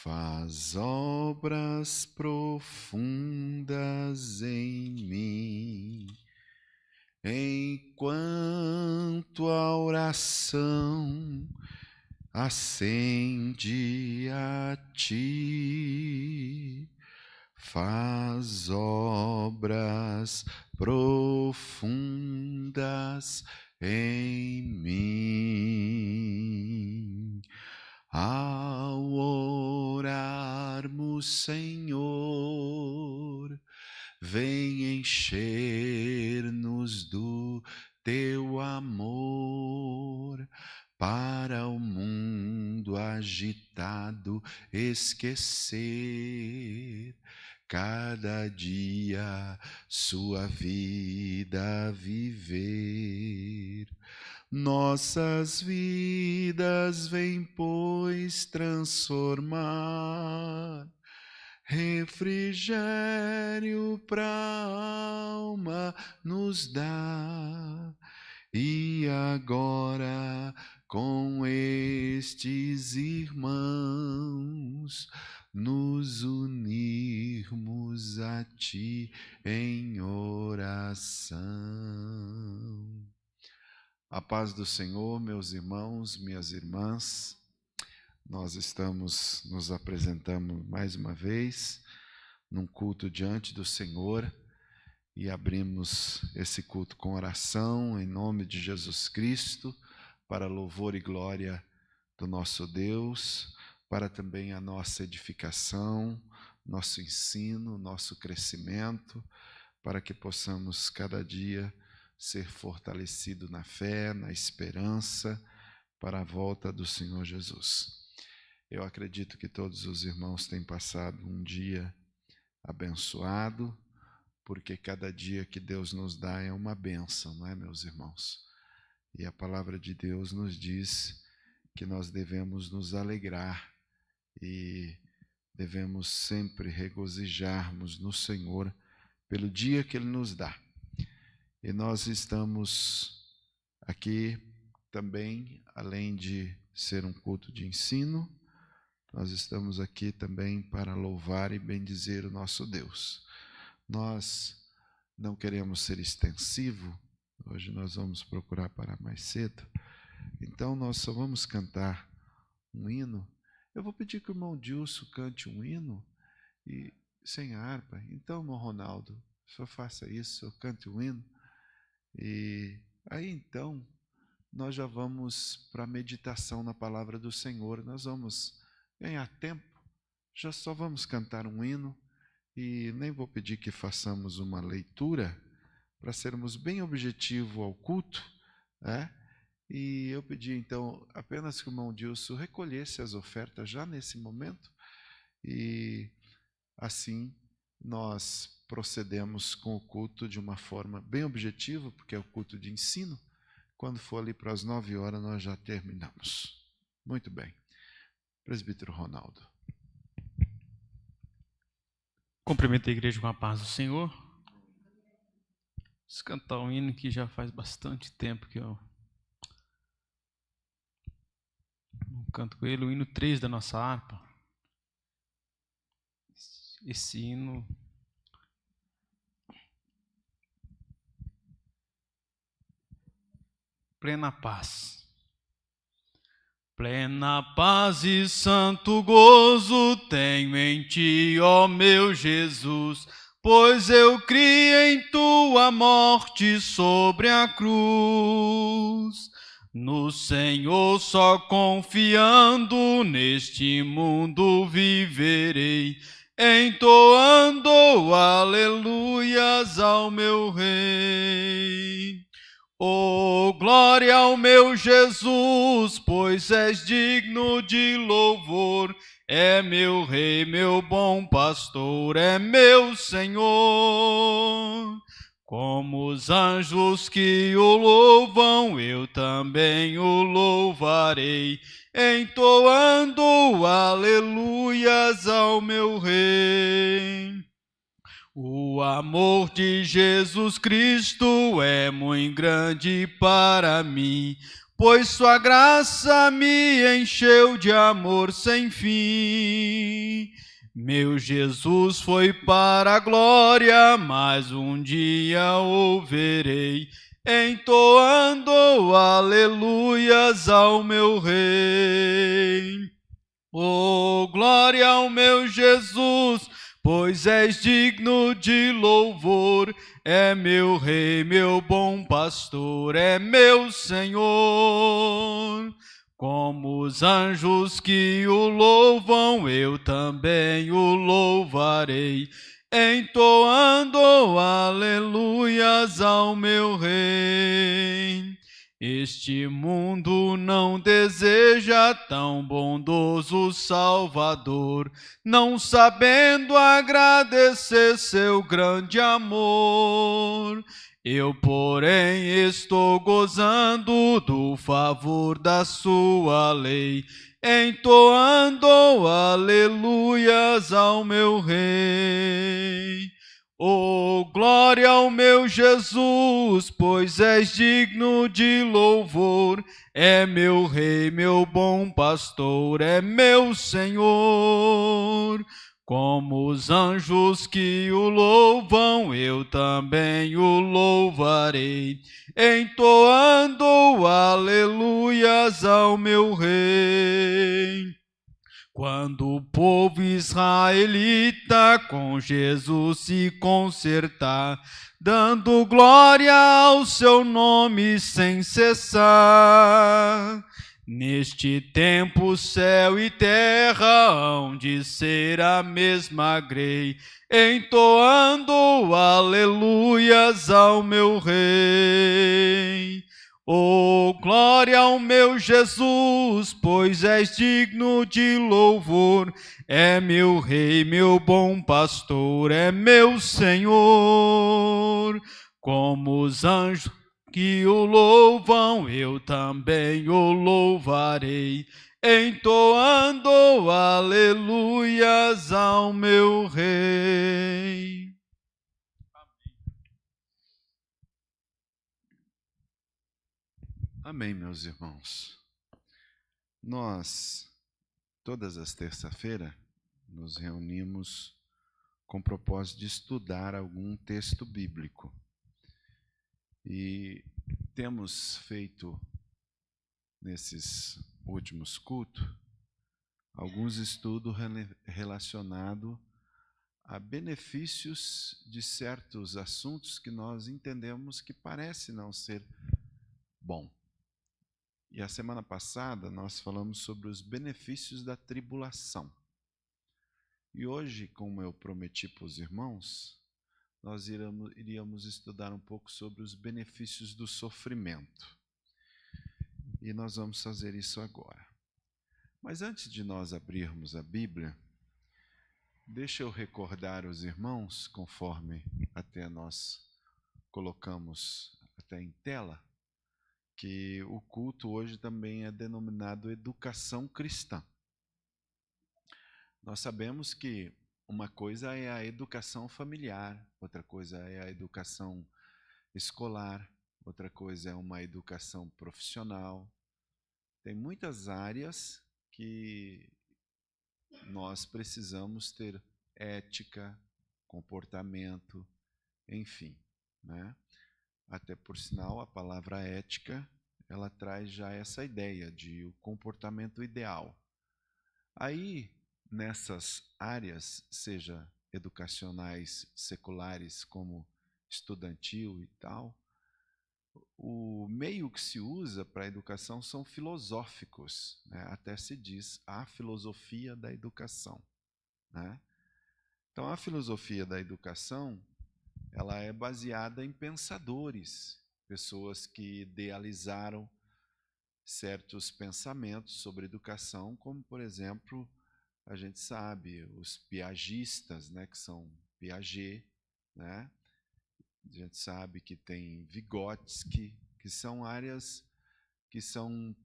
Faz obras profundas em mim, enquanto a oração ascende a ti. Faz obras profundas em mim. Ao orarmos, Senhor, vem encher-nos do teu amor, para o mundo agitado esquecer, cada dia sua vida viver. Nossas vidas vem, pois, transformar, refrigério pra alma nos dá. E agora, com estes irmãos, nos unirmos a ti em oração. A paz do Senhor, meus irmãos, minhas irmãs. Nós nos apresentamos mais uma vez num culto diante do Senhor e abrimos esse culto com oração em nome de Jesus Cristo, para louvor e glória do nosso Deus, para também a nossa edificação, nosso ensino, nosso crescimento, para que possamos cada dia ser fortalecido na fé, na esperança, para a volta do Senhor Jesus. Eu acredito que todos os irmãos têm passado um dia abençoado, porque cada dia que Deus nos dá é uma bênção, não é, meus irmãos? E a palavra de Deus nos diz que nós devemos nos alegrar e devemos sempre regozijarmos no Senhor pelo dia que Ele nos dá. E nós estamos aqui também, além de ser um culto de ensino, nós estamos aqui também para louvar e bendizer o nosso Deus. Nós não queremos ser extensivo, hoje nós vamos procurar parar mais cedo, então nós só vamos cantar um hino. Eu vou pedir que o irmão Dilson cante um hino e sem harpa. Então, irmão Ronaldo, só faça isso, só cante um hino. E aí então, nós já vamos para a meditação na palavra do Senhor. Nós vamos ganhar tempo, já só vamos cantar um hino. E nem vou pedir que façamos uma leitura, para sermos bem objetivos ao culto, né? E eu pedi, então, apenas que o irmão Dilson recolhesse as ofertas já nesse momento, e assim nós procedemos com o culto de uma forma bem objetiva, porque é o culto de ensino. Quando for ali para as 9h, nós já terminamos. Muito bem. Presbítero Ronaldo. Cumprimento a igreja com a paz do Senhor. Vamos cantar um hino que já faz bastante tempo que eu não canto com ele, o hino 3 da nossa harpa. Esse hino Plena Paz. Plena paz e santo gozo tenho em ti, ó meu Jesus, pois eu criei em tua morte sobre a cruz. No Senhor só confiando, neste mundo viverei, entoando aleluias ao meu Rei. Oh, glória ao meu Jesus, pois és digno de louvor. É meu Rei, meu bom pastor, é meu Senhor. Como os anjos que o louvam, eu também o louvarei, entoando aleluias ao meu Rei. O amor de Jesus Cristo é muito grande para mim, pois sua graça me encheu de amor sem fim. Meu Jesus foi para a glória, mas um dia o verei, entoando aleluias ao meu Rei. Oh, glória ao meu Jesus, pois és digno de louvor. É meu Rei, meu bom pastor, é meu Senhor. Como os anjos que o louvam, eu também o louvarei, entoando aleluias ao meu Rei. Este mundo não deseja tão bondoso Salvador, não sabendo agradecer seu grande amor. Eu, porém, estou gozando do favor da sua lei, entoando aleluias ao meu Rei. Oh, glória ao meu Jesus, pois és digno de louvor. É meu Rei, meu bom pastor, é meu Senhor. Como os anjos que o louvam, eu também o louvarei, entoando aleluias ao meu Rei. Quando o povo israelita com Jesus se consertar, dando glória ao seu nome sem cessar, neste tempo céu e terra hão de ser a mesma grei, entoando aleluias ao meu Rei. Oh, glória ao meu Jesus, pois és digno de louvor. É meu Rei, meu bom pastor, é meu Senhor. Como os anjos que o louvam, eu também o louvarei, entoando aleluias ao meu Rei. Amém, meus irmãos. Nós, todas as terças-feiras, nos reunimos com o propósito de estudar algum texto bíblico. E temos feito, nesses últimos cultos, alguns estudos relacionados a benefícios de certos assuntos que nós entendemos que parece não ser bom. E a semana passada nós falamos sobre os benefícios da tribulação. E hoje, como eu prometi para os irmãos, nós iríamos estudar um pouco sobre os benefícios do sofrimento. E nós vamos fazer isso agora. Mas antes de nós abrirmos a Bíblia, deixa eu recordar os irmãos, conforme até nós colocamos até em tela, que o culto hoje também é denominado educação cristã. Nós sabemos que uma coisa é a educação familiar, outra coisa é a educação escolar, outra coisa é uma educação profissional. Tem muitas áreas que nós precisamos ter ética, comportamento, enfim, né? Até por sinal, a palavra ética, ela traz já essa ideia de o comportamento ideal. Aí, nessas áreas, seja educacionais, seculares, como estudantil e tal, o meio que se usa para a educação são filosóficos, né? Até se diz a filosofia da educação, né? Então, a filosofia da educação, ela é baseada em pensadores, pessoas que idealizaram certos pensamentos sobre educação, como, por exemplo, a gente sabe, os piagistas, né, que são Piaget, né? A gente sabe que tem Vygotsky, que são áreas que são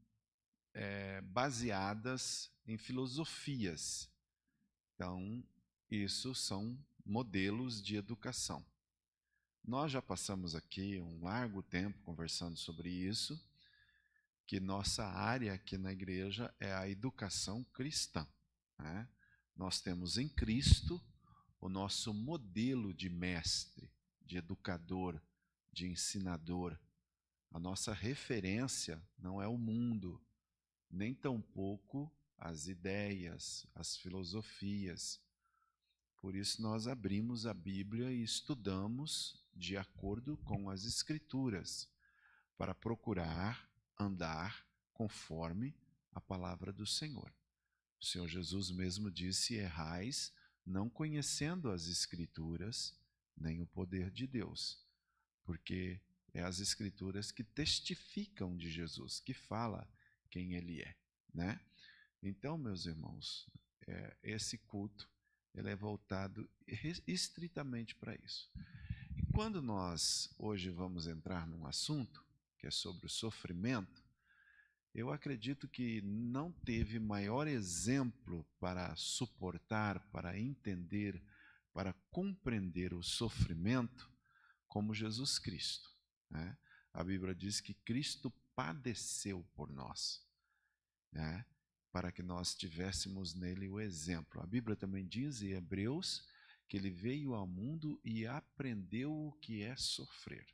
baseadas em filosofias. Então, isso são modelos de educação. Nós já passamos aqui um largo tempo conversando sobre isso, que nossa área aqui na igreja é a educação cristã, né? Nós temos em Cristo o nosso modelo de mestre, de educador, de ensinador. A nossa referência não é o mundo, nem tampouco as ideias, as filosofias. Por isso nós abrimos a Bíblia e estudamos de acordo com as Escrituras, para procurar andar conforme a palavra do Senhor. O Senhor Jesus mesmo disse: errais, não conhecendo as Escrituras, nem o poder de Deus, porque é as Escrituras que testificam de Jesus, que fala quem Ele é, né? Então, meus irmãos, esse culto ele é voltado estritamente para isso. E quando nós hoje vamos entrar num assunto que é sobre o sofrimento, eu acredito que não teve maior exemplo para suportar, para entender, para compreender o sofrimento como Jesus Cristo, né? A Bíblia diz que Cristo padeceu por nós, né? Para que nós tivéssemos nele o exemplo. A Bíblia também diz em Hebreus que ele veio ao mundo e aprendeu o que é sofrer.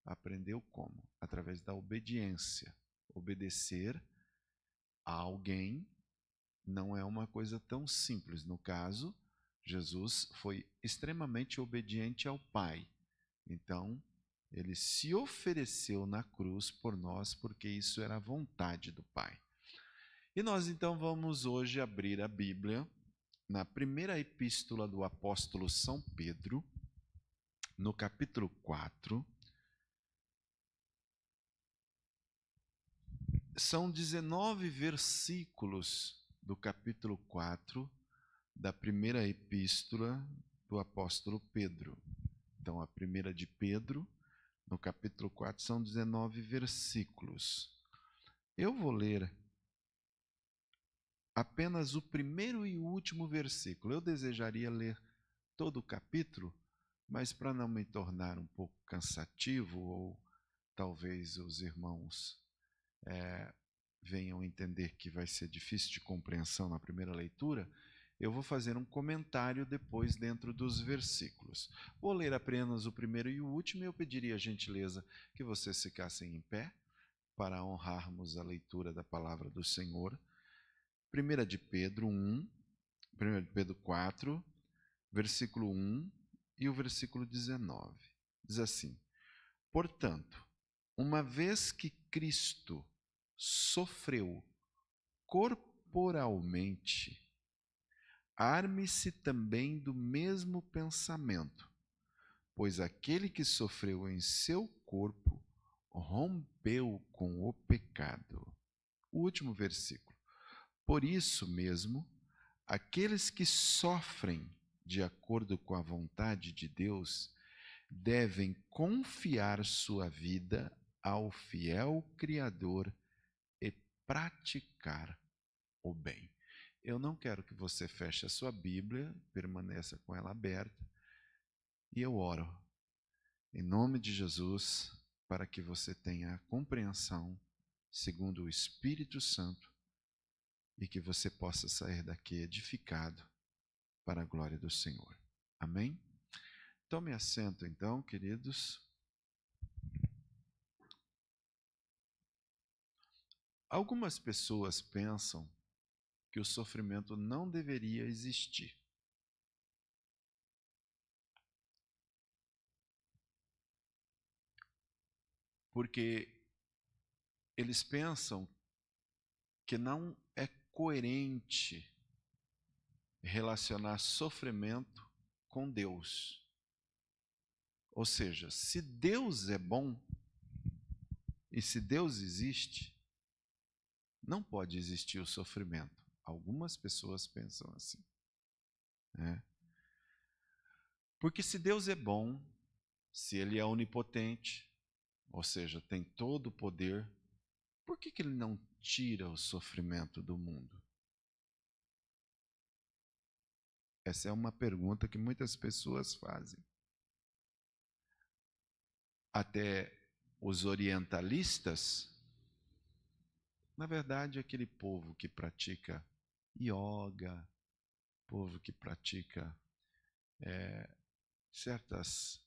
Aprendeu como? Através da obediência. Obedecer a alguém não é uma coisa tão simples. No caso, Jesus foi extremamente obediente ao Pai. Então, ele se ofereceu na cruz por nós, porque isso era a vontade do Pai. E nós então vamos hoje abrir a Bíblia na primeira epístola do apóstolo São Pedro, no capítulo 4. São 19 versículos do capítulo 4 da primeira epístola do apóstolo Pedro. Então, a primeira de Pedro, no capítulo 4, são 19 versículos. Eu vou ler apenas o primeiro e o último versículo. Eu desejaria ler todo o capítulo, mas para não me tornar um pouco cansativo, ou talvez os irmãos venham entender que vai ser difícil de compreensão na primeira leitura, eu vou fazer um comentário depois dentro dos versículos. Vou ler apenas o primeiro e o último, e eu pediria a gentileza que vocês ficassem em pé para honrarmos a leitura da palavra do Senhor. 1 de Pedro 1, 1 de Pedro 4, versículo 1 e o versículo 19. Diz assim: portanto, uma vez que Cristo sofreu corporalmente, arme-se também do mesmo pensamento, pois aquele que sofreu em seu corpo rompeu com o pecado. O último versículo. Por isso mesmo, aqueles que sofrem de acordo com a vontade de Deus devem confiar sua vida ao fiel Criador e praticar o bem. Eu não quero que você feche a sua Bíblia, permaneça com ela aberta, e eu oro, em nome de Jesus, para que você tenha a compreensão segundo o Espírito Santo e que você possa sair daqui edificado para a glória do Senhor. Amém? Tome assento então, queridos. Algumas pessoas pensam que o sofrimento não deveria existir. Porque eles pensam que não é coerente relacionar sofrimento com Deus. Ou seja, se Deus é bom e se Deus existe, não pode existir o sofrimento. Algumas pessoas pensam assim, né? Porque se Deus é bom, se Ele é onipotente, ou seja, tem todo o poder, por que Ele não tira o sofrimento do mundo? Essa é uma pergunta que muitas pessoas fazem. Até os orientalistas na verdade, aquele povo que pratica yoga, povo que pratica certas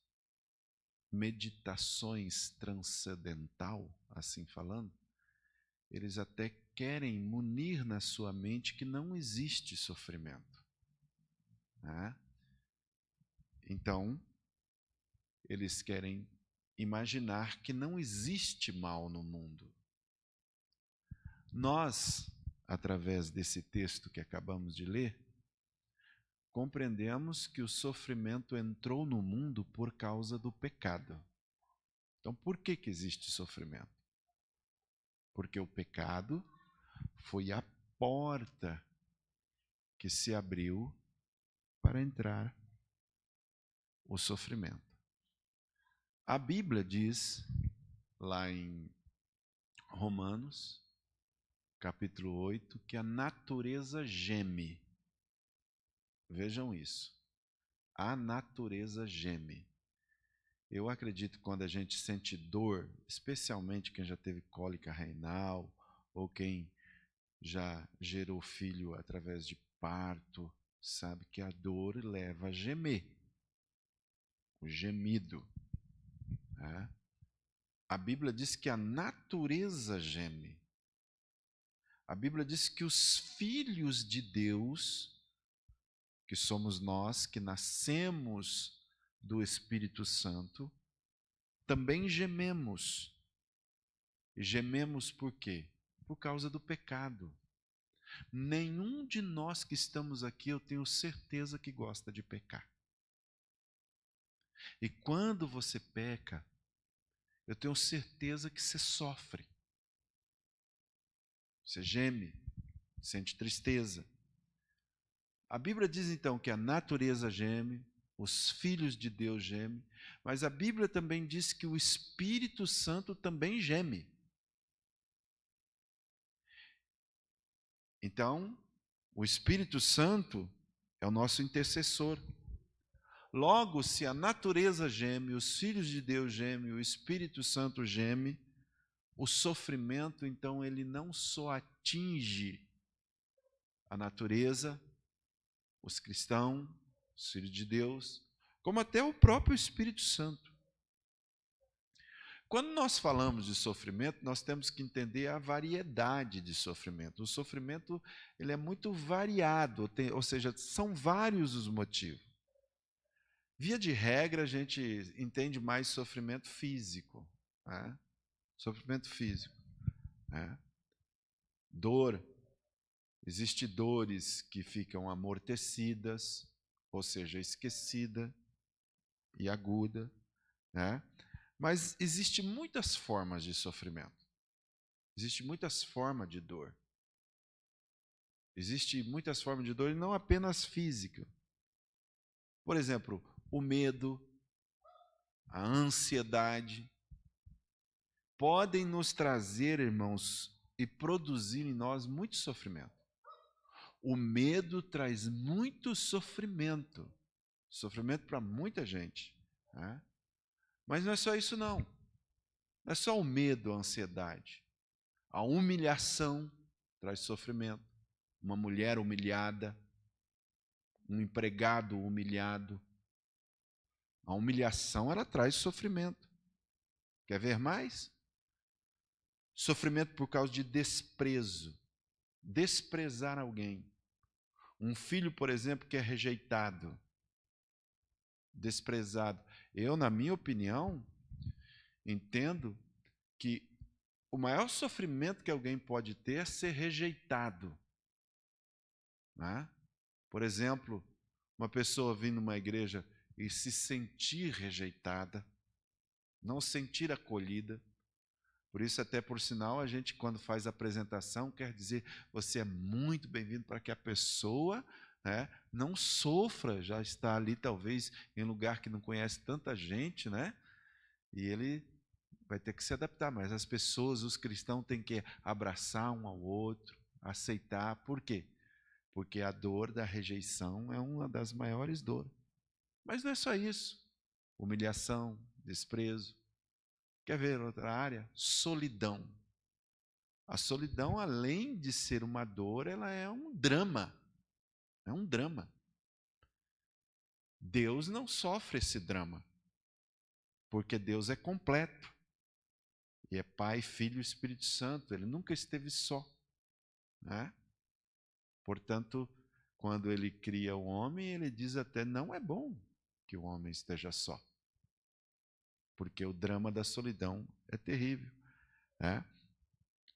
meditações transcendental, assim falando, eles até querem munir na sua mente que não existe sofrimento, né? Então, eles querem imaginar que não existe mal no mundo. Nós, através desse texto que acabamos de ler, compreendemos que o sofrimento entrou no mundo por causa do pecado. Então, por que existe sofrimento? Porque o pecado foi a porta que se abriu para entrar o sofrimento. A Bíblia diz, lá em Romanos, capítulo 8, que a natureza geme. Vejam isso. A natureza geme. Eu acredito que quando a gente sente dor, especialmente quem já teve cólica renal, ou quem já gerou filho através de parto, sabe que a dor leva a gemer. O gemido. Né? A Bíblia diz que a natureza geme. A Bíblia diz que os filhos de Deus, que somos nós, que nascemos do Espírito Santo, também gememos. E gememos por quê? Por causa do pecado. Nenhum de nós que estamos aqui, eu tenho certeza que gosta de pecar. E quando você peca, eu tenho certeza que você sofre. Você geme, sente tristeza. A Bíblia diz então que a natureza geme, os filhos de Deus gemem, mas a Bíblia também diz que o Espírito Santo também geme. Então, o Espírito Santo é o nosso intercessor. Logo, se a natureza geme, os filhos de Deus gemem, o Espírito Santo geme, o sofrimento, então, ele não só atinge a natureza, os cristãos, os filhos de Deus, como até o próprio Espírito Santo. Quando nós falamos de sofrimento, nós temos que entender a variedade de sofrimento. O sofrimento ele é muito variado, ou seja, são vários os motivos. Via de regra, a gente entende mais sofrimento físico, né? Sofrimento físico, né? Dor. Existem dores que ficam amortecidas, ou seja, esquecida e aguda, né? Mas existem muitas formas de sofrimento. Existem muitas formas de dor. Existem muitas formas de dor e não apenas física. Por exemplo, o medo, a ansiedade, podem nos trazer, irmãos, e produzir em nós muito sofrimento. O medo traz muito sofrimento. Sofrimento para muita gente, né? Mas não é só isso não. Não é só o medo, a ansiedade. A humilhação traz sofrimento. Uma mulher humilhada, um empregado humilhado. A humilhação, ela traz sofrimento. Quer ver mais? Sofrimento por causa de desprezo. Desprezar alguém. Um filho, por exemplo, que é rejeitado, desprezado. Eu, na minha opinião, entendo que o maior sofrimento que alguém pode ter é ser rejeitado. Né? Por exemplo, uma pessoa vir numa igreja e se sentir rejeitada, não sentir acolhida. Por isso, até por sinal, a gente, quando faz a apresentação, quer dizer, você é muito bem-vindo para que a pessoa, né, não sofra, já está ali talvez em lugar que não conhece tanta gente, né? E ele vai ter que se adaptar, mas as pessoas, os cristãos têm que abraçar um ao outro, aceitar. Por quê? Porque a dor da rejeição é uma das maiores dores. Mas não é só isso. Humilhação, desprezo. Quer ver outra área? Solidão. A solidão, além de ser uma dor, ela é um drama. É um drama. Deus não sofre esse drama, porque Deus é completo. E é Pai, Filho e Espírito Santo. Ele nunca esteve só, né? Portanto, quando ele cria o homem, ele diz até: não é bom que o homem esteja só. Porque o drama da solidão é terrível, né?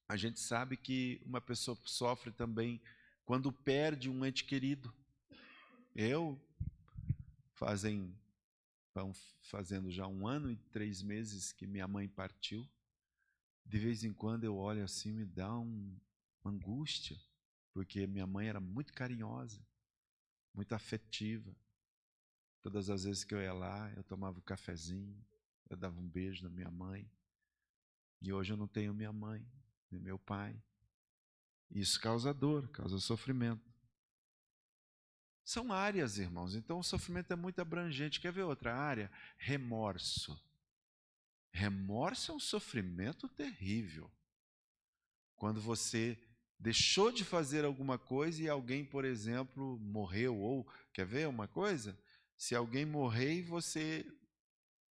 A gente sabe que uma pessoa sofre também quando perde um ente querido. Vão fazendo já 1 ano e 3 meses que minha mãe partiu. De vez em quando eu olho assim, me dá uma angústia, porque minha mãe era muito carinhosa, muito afetiva. Todas as vezes que eu ia lá, eu tomava um cafezinho, eu dava um beijo na minha mãe. E hoje eu não tenho minha mãe, nem meu pai. Isso causa dor, causa sofrimento. São áreas, irmãos, então o sofrimento é muito abrangente. Quer ver outra área? Remorso. Remorso é um sofrimento terrível. Quando você deixou de fazer alguma coisa e alguém, por exemplo, morreu, ou, quer ver uma coisa? Se alguém morrer e você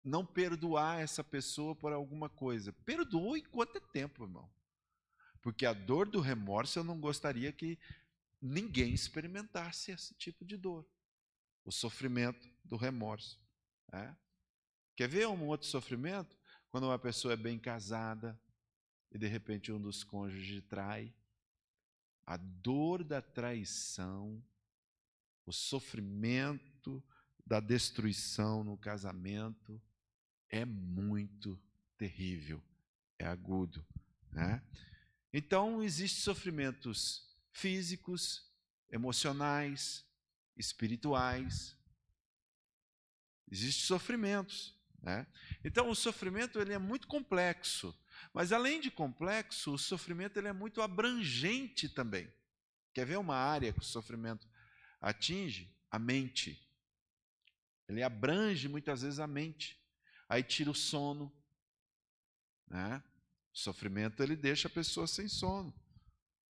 não perdoar essa pessoa por alguma coisa, perdoa enquanto é tempo, irmão. Porque a dor do remorso, eu não gostaria que ninguém experimentasse esse tipo de dor. O sofrimento do remorso. Né? Quer ver um outro sofrimento? Quando uma pessoa é bem casada e de repente um dos cônjuges trai. A dor da traição, o sofrimento da destruição no casamento é muito terrível, é agudo, né? Então, existem sofrimentos físicos, emocionais, espirituais. Existem sofrimentos, né? Então, o sofrimento ele é muito complexo, mas além de complexo, o sofrimento ele é muito abrangente também. Quer ver uma área que o sofrimento atinge? A mente. Ele abrange muitas vezes a mente. Aí tira o sono, né? O sofrimento ele deixa a pessoa sem sono,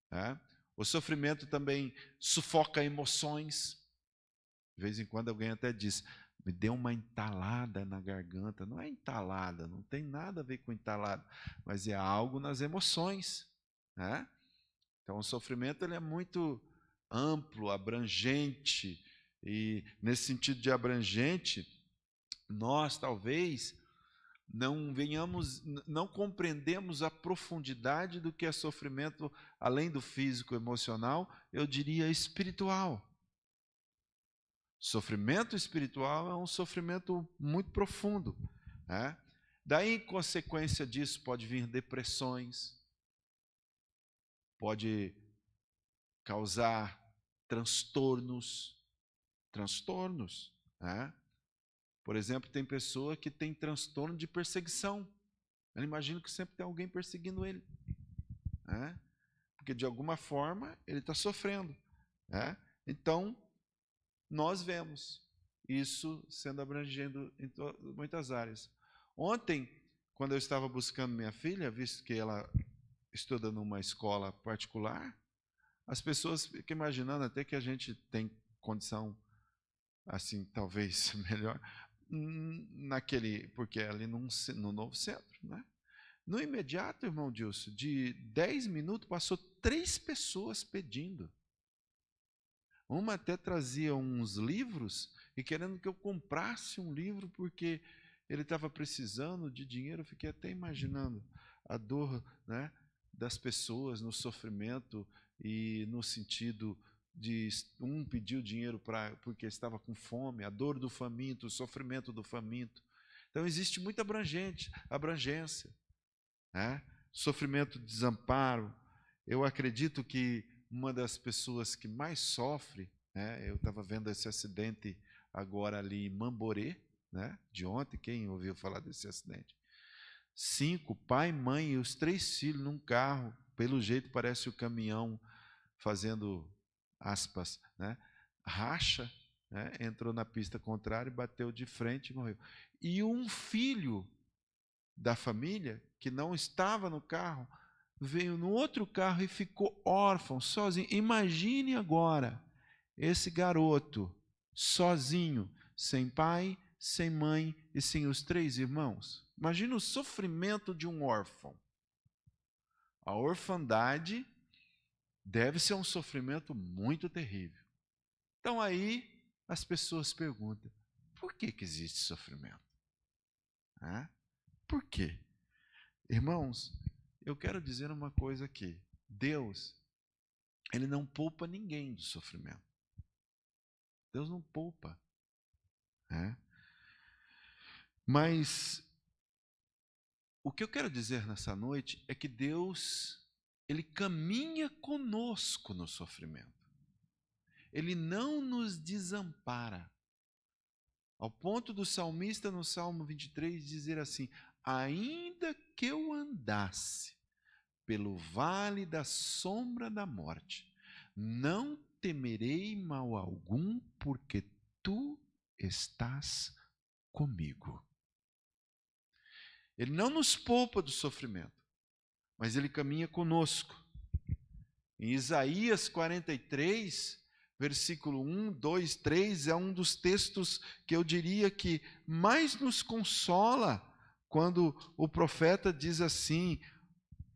né? O sofrimento também sufoca emoções. De vez em quando alguém até diz: me deu uma entalada na garganta. Não é entalada, não tem nada a ver com entalada, mas é algo nas emoções, né? Então o sofrimento ele é muito amplo, abrangente, e nesse sentido de abrangente, nós talvez não compreendemos a profundidade do que é sofrimento, além do físico, emocional, eu diria espiritual. Sofrimento espiritual é um sofrimento muito profundo, né? Daí, em consequência disso, pode vir depressões, pode causar transtornos, né? Por exemplo, tem pessoa que tem transtorno de perseguição. Eu imagino que sempre tem alguém perseguindo ele, né? Porque de alguma forma ele está sofrendo, né? Então, nós vemos isso sendo abrangido em muitas áreas. Ontem, quando eu estava buscando minha filha, visto que ela estuda numa escola particular, as pessoas ficam imaginando até que a gente tem condição, assim, talvez melhor, porque é ali no novo centro, né? No imediato, irmão Dilson, de 10 minutos, passou 3 pessoas pedindo. Uma até trazia uns livros e querendo que eu comprasse um livro porque ele estava precisando de dinheiro. Eu fiquei até imaginando a dor, né, das pessoas no sofrimento e no sentido de um pediu dinheiro porque estava com fome, a dor do faminto, o sofrimento do faminto. Então existe muita abrangência, né? Sofrimento, desamparo. Eu acredito que uma das pessoas que mais sofre, né, eu estava vendo esse acidente agora ali em Mamborê, né, de ontem, quem ouviu falar desse acidente? 5, pai, mãe e os 3 filhos num carro, pelo jeito parece o caminhão fazendo aspas, né, racha, né, entrou na pista contrária, bateu de frente e morreu. E um filho da família, que não estava no carro, veio no outro carro e ficou órfão, sozinho. Imagine agora esse garoto sozinho, sem pai, sem mãe e sem os 3 irmãos. Imagine o sofrimento de um órfão. A orfandade deve ser um sofrimento muito terrível. Então aí as pessoas perguntam, por que existe sofrimento? Por quê? Irmãos, eu quero dizer uma coisa aqui. Deus, Ele não poupa ninguém do sofrimento. Deus não poupa. Mas o que eu quero dizer nessa noite é que Deus, Ele caminha conosco no sofrimento. Ele não nos desampara. Ao ponto do salmista no Salmo 23 dizer assim, ainda que eu andasse pelo vale da sombra da morte, não temerei mal algum, porque tu estás comigo. Ele não nos poupa do sofrimento, mas Ele caminha conosco. Em Isaías 43, versículo 1, 2, 3, é um dos textos que eu diria que mais nos consola, quando o profeta diz assim,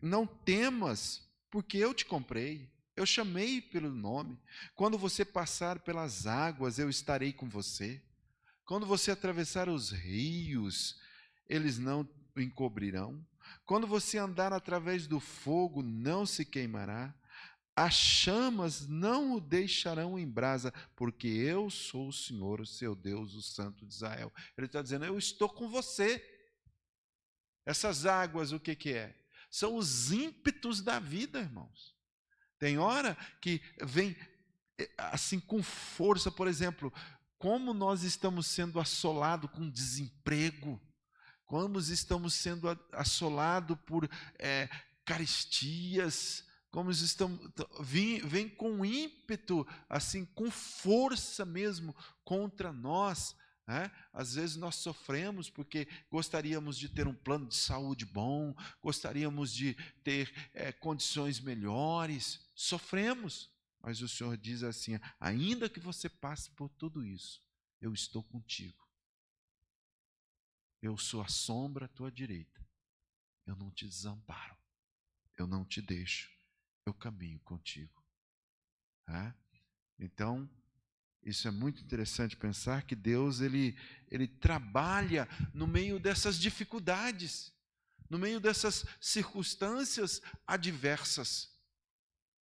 não temas, porque eu te comprei, eu chamei pelo nome. Quando você passar pelas águas, eu estarei com você. Quando você atravessar os rios, eles não o encobrirão. Quando você andar através do fogo, não se queimará. As chamas não o deixarão em brasa, porque eu sou o Senhor, o seu Deus, o Santo de Israel. Ele está dizendo, eu estou com você. Essas águas, o que é? São os ímpetos da vida, irmãos. Tem hora que vem assim com força, por exemplo, como nós estamos sendo assolados com desemprego, como estamos sendo assolados por caristias, como estamos, vem com ímpeto, assim, com força mesmo contra nós. Às vezes nós sofremos porque gostaríamos de ter um plano de saúde bom, gostaríamos de ter condições melhores, sofremos, mas o Senhor diz assim, ainda que você passe por tudo isso, eu estou contigo, eu sou a sombra à tua direita, eu não te desamparo, eu não te deixo, eu caminho contigo. Então, isso é muito interessante pensar que Deus ele trabalha no meio dessas dificuldades, no meio dessas circunstâncias adversas,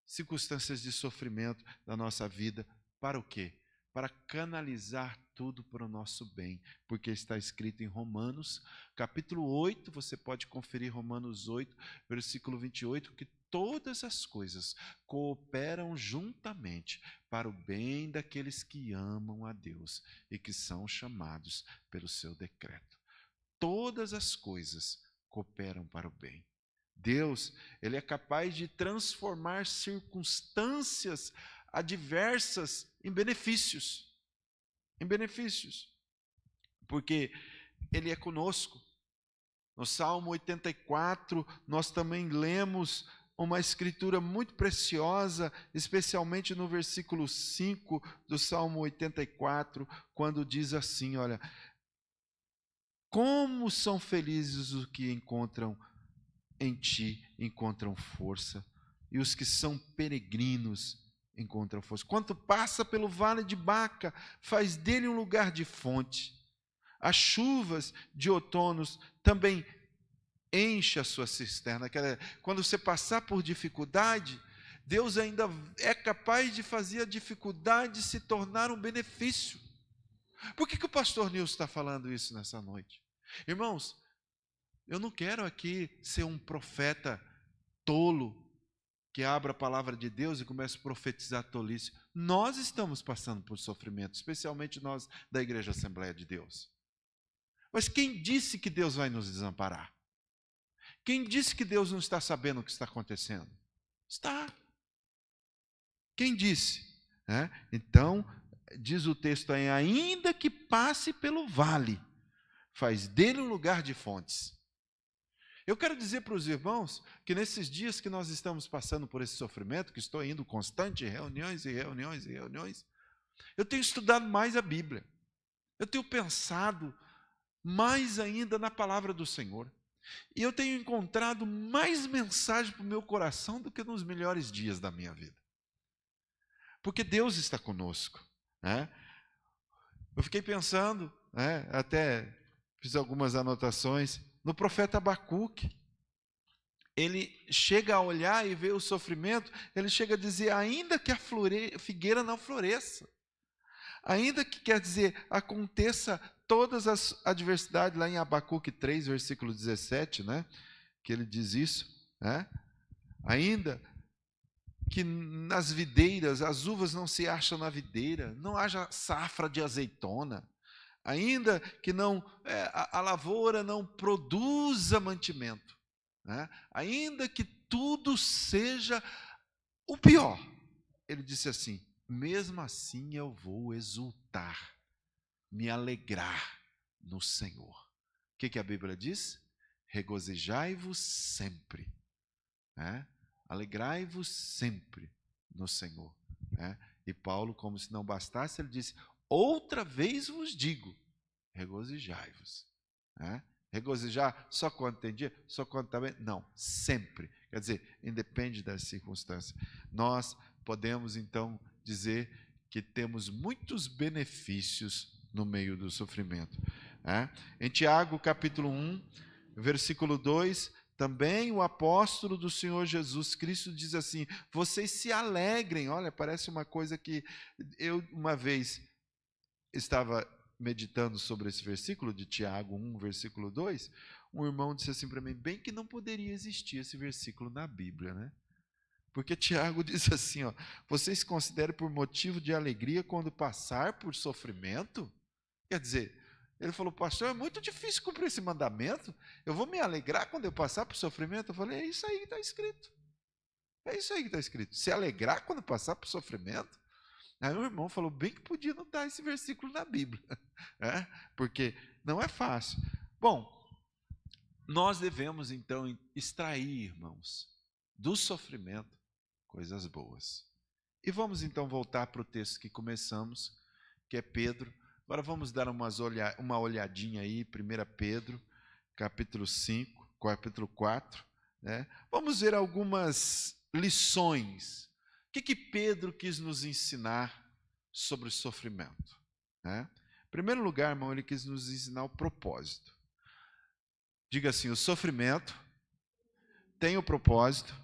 circunstâncias de sofrimento da nossa vida. Para o quê? Para canalizar tudo para o nosso bem, porque está escrito em Romanos, capítulo 8, você pode conferir Romanos 8, versículo 28, que todas as coisas cooperam juntamente para o bem daqueles que amam a Deus e que são chamados pelo seu decreto. Todas as coisas cooperam para o bem. Deus, Ele é capaz de transformar circunstâncias adversas em benefícios. Em benefícios. Porque Ele é conosco. No Salmo 84, nós também lemos uma escritura muito preciosa, especialmente no versículo 5 do Salmo 84, quando diz assim, olha, como são felizes os que encontram em ti, encontram força, e os que são peregrinos encontram força. Quando passa pelo vale de Baca, faz dele um lugar de fonte. As chuvas de outonos também enche a sua cisterna. Quando você passar por dificuldade, Deus ainda é capaz de fazer a dificuldade se tornar um benefício. Por que o pastor Nilson está falando isso nessa noite? Irmãos, eu não quero aqui ser um profeta tolo, que abra a palavra de Deus e comece a profetizar tolice. Nós estamos passando por sofrimento, especialmente nós da Igreja Assembleia de Deus. Mas quem disse que Deus vai nos desamparar? Quem disse que Deus não está sabendo o que está acontecendo? Está. Quem disse? Então, diz o texto aí, ainda que passe pelo vale, faz dele um lugar de fontes. Eu quero dizer para os irmãos que nesses dias que nós estamos passando por esse sofrimento, que estou indo constante em reuniões e reuniões e reuniões, eu tenho estudado mais a Bíblia. Eu tenho pensado mais ainda na palavra do Senhor. E eu tenho encontrado mais mensagem para o meu coração do que nos melhores dias da minha vida. Porque Deus está conosco, né? Eu fiquei pensando, né, até fiz algumas anotações, no profeta Abacuque. Ele chega a olhar e ver o sofrimento, ele chega a dizer, ainda que a figueira não floresça, ainda que, quer dizer, aconteça todas as adversidades, lá em Abacuque 3, versículo 17, né, que ele diz isso, né, ainda que nas videiras as uvas não se acham na videira, não haja safra de azeitona, ainda que não a lavoura não produza mantimento, né, ainda que tudo seja o pior, ele disse assim, mesmo assim eu vou exultar, me alegrar no Senhor. O que a Bíblia diz? Regozijai-vos sempre, né? Alegrai-vos sempre no Senhor, né? E Paulo, como se não bastasse, ele disse, outra vez vos digo, regozijai-vos, né? Regozijar só quando tem dia? Só quando está bem? Não, sempre. Quer dizer, independe das circunstâncias. Nós podemos, então, dizer que temos muitos benefícios no meio do sofrimento, né? Em Tiago, capítulo 1, versículo 2, também o apóstolo do Senhor Jesus Cristo diz assim, vocês se alegrem. Olha, parece uma coisa que eu uma vez estava meditando sobre esse versículo de Tiago 1, versículo 2, um irmão disse assim para mim, bem que não poderia existir esse versículo na Bíblia, né? Porque Tiago diz assim, ó, vocês consideram por motivo de alegria quando passar por sofrimento? Quer dizer, ele falou, pastor, é muito difícil cumprir esse mandamento, eu vou me alegrar quando eu passar por sofrimento? Eu falei, é isso aí que está escrito. É isso aí que está escrito. Se alegrar quando passar por sofrimento? Aí o irmão falou, bem que podia não estar esse versículo na Bíblia, né? Porque não é fácil. Bom, nós devemos então extrair, irmãos, do sofrimento, coisas boas. E vamos então voltar para o texto que começamos, que é Pedro. Agora vamos dar uma olhadinha aí, 1 Pedro, capítulo 5, capítulo 4, né? Vamos ver algumas lições. O que Pedro quis nos ensinar sobre o sofrimento, né? Em primeiro lugar, irmão, ele quis nos ensinar o propósito. Diga assim, o sofrimento tem o propósito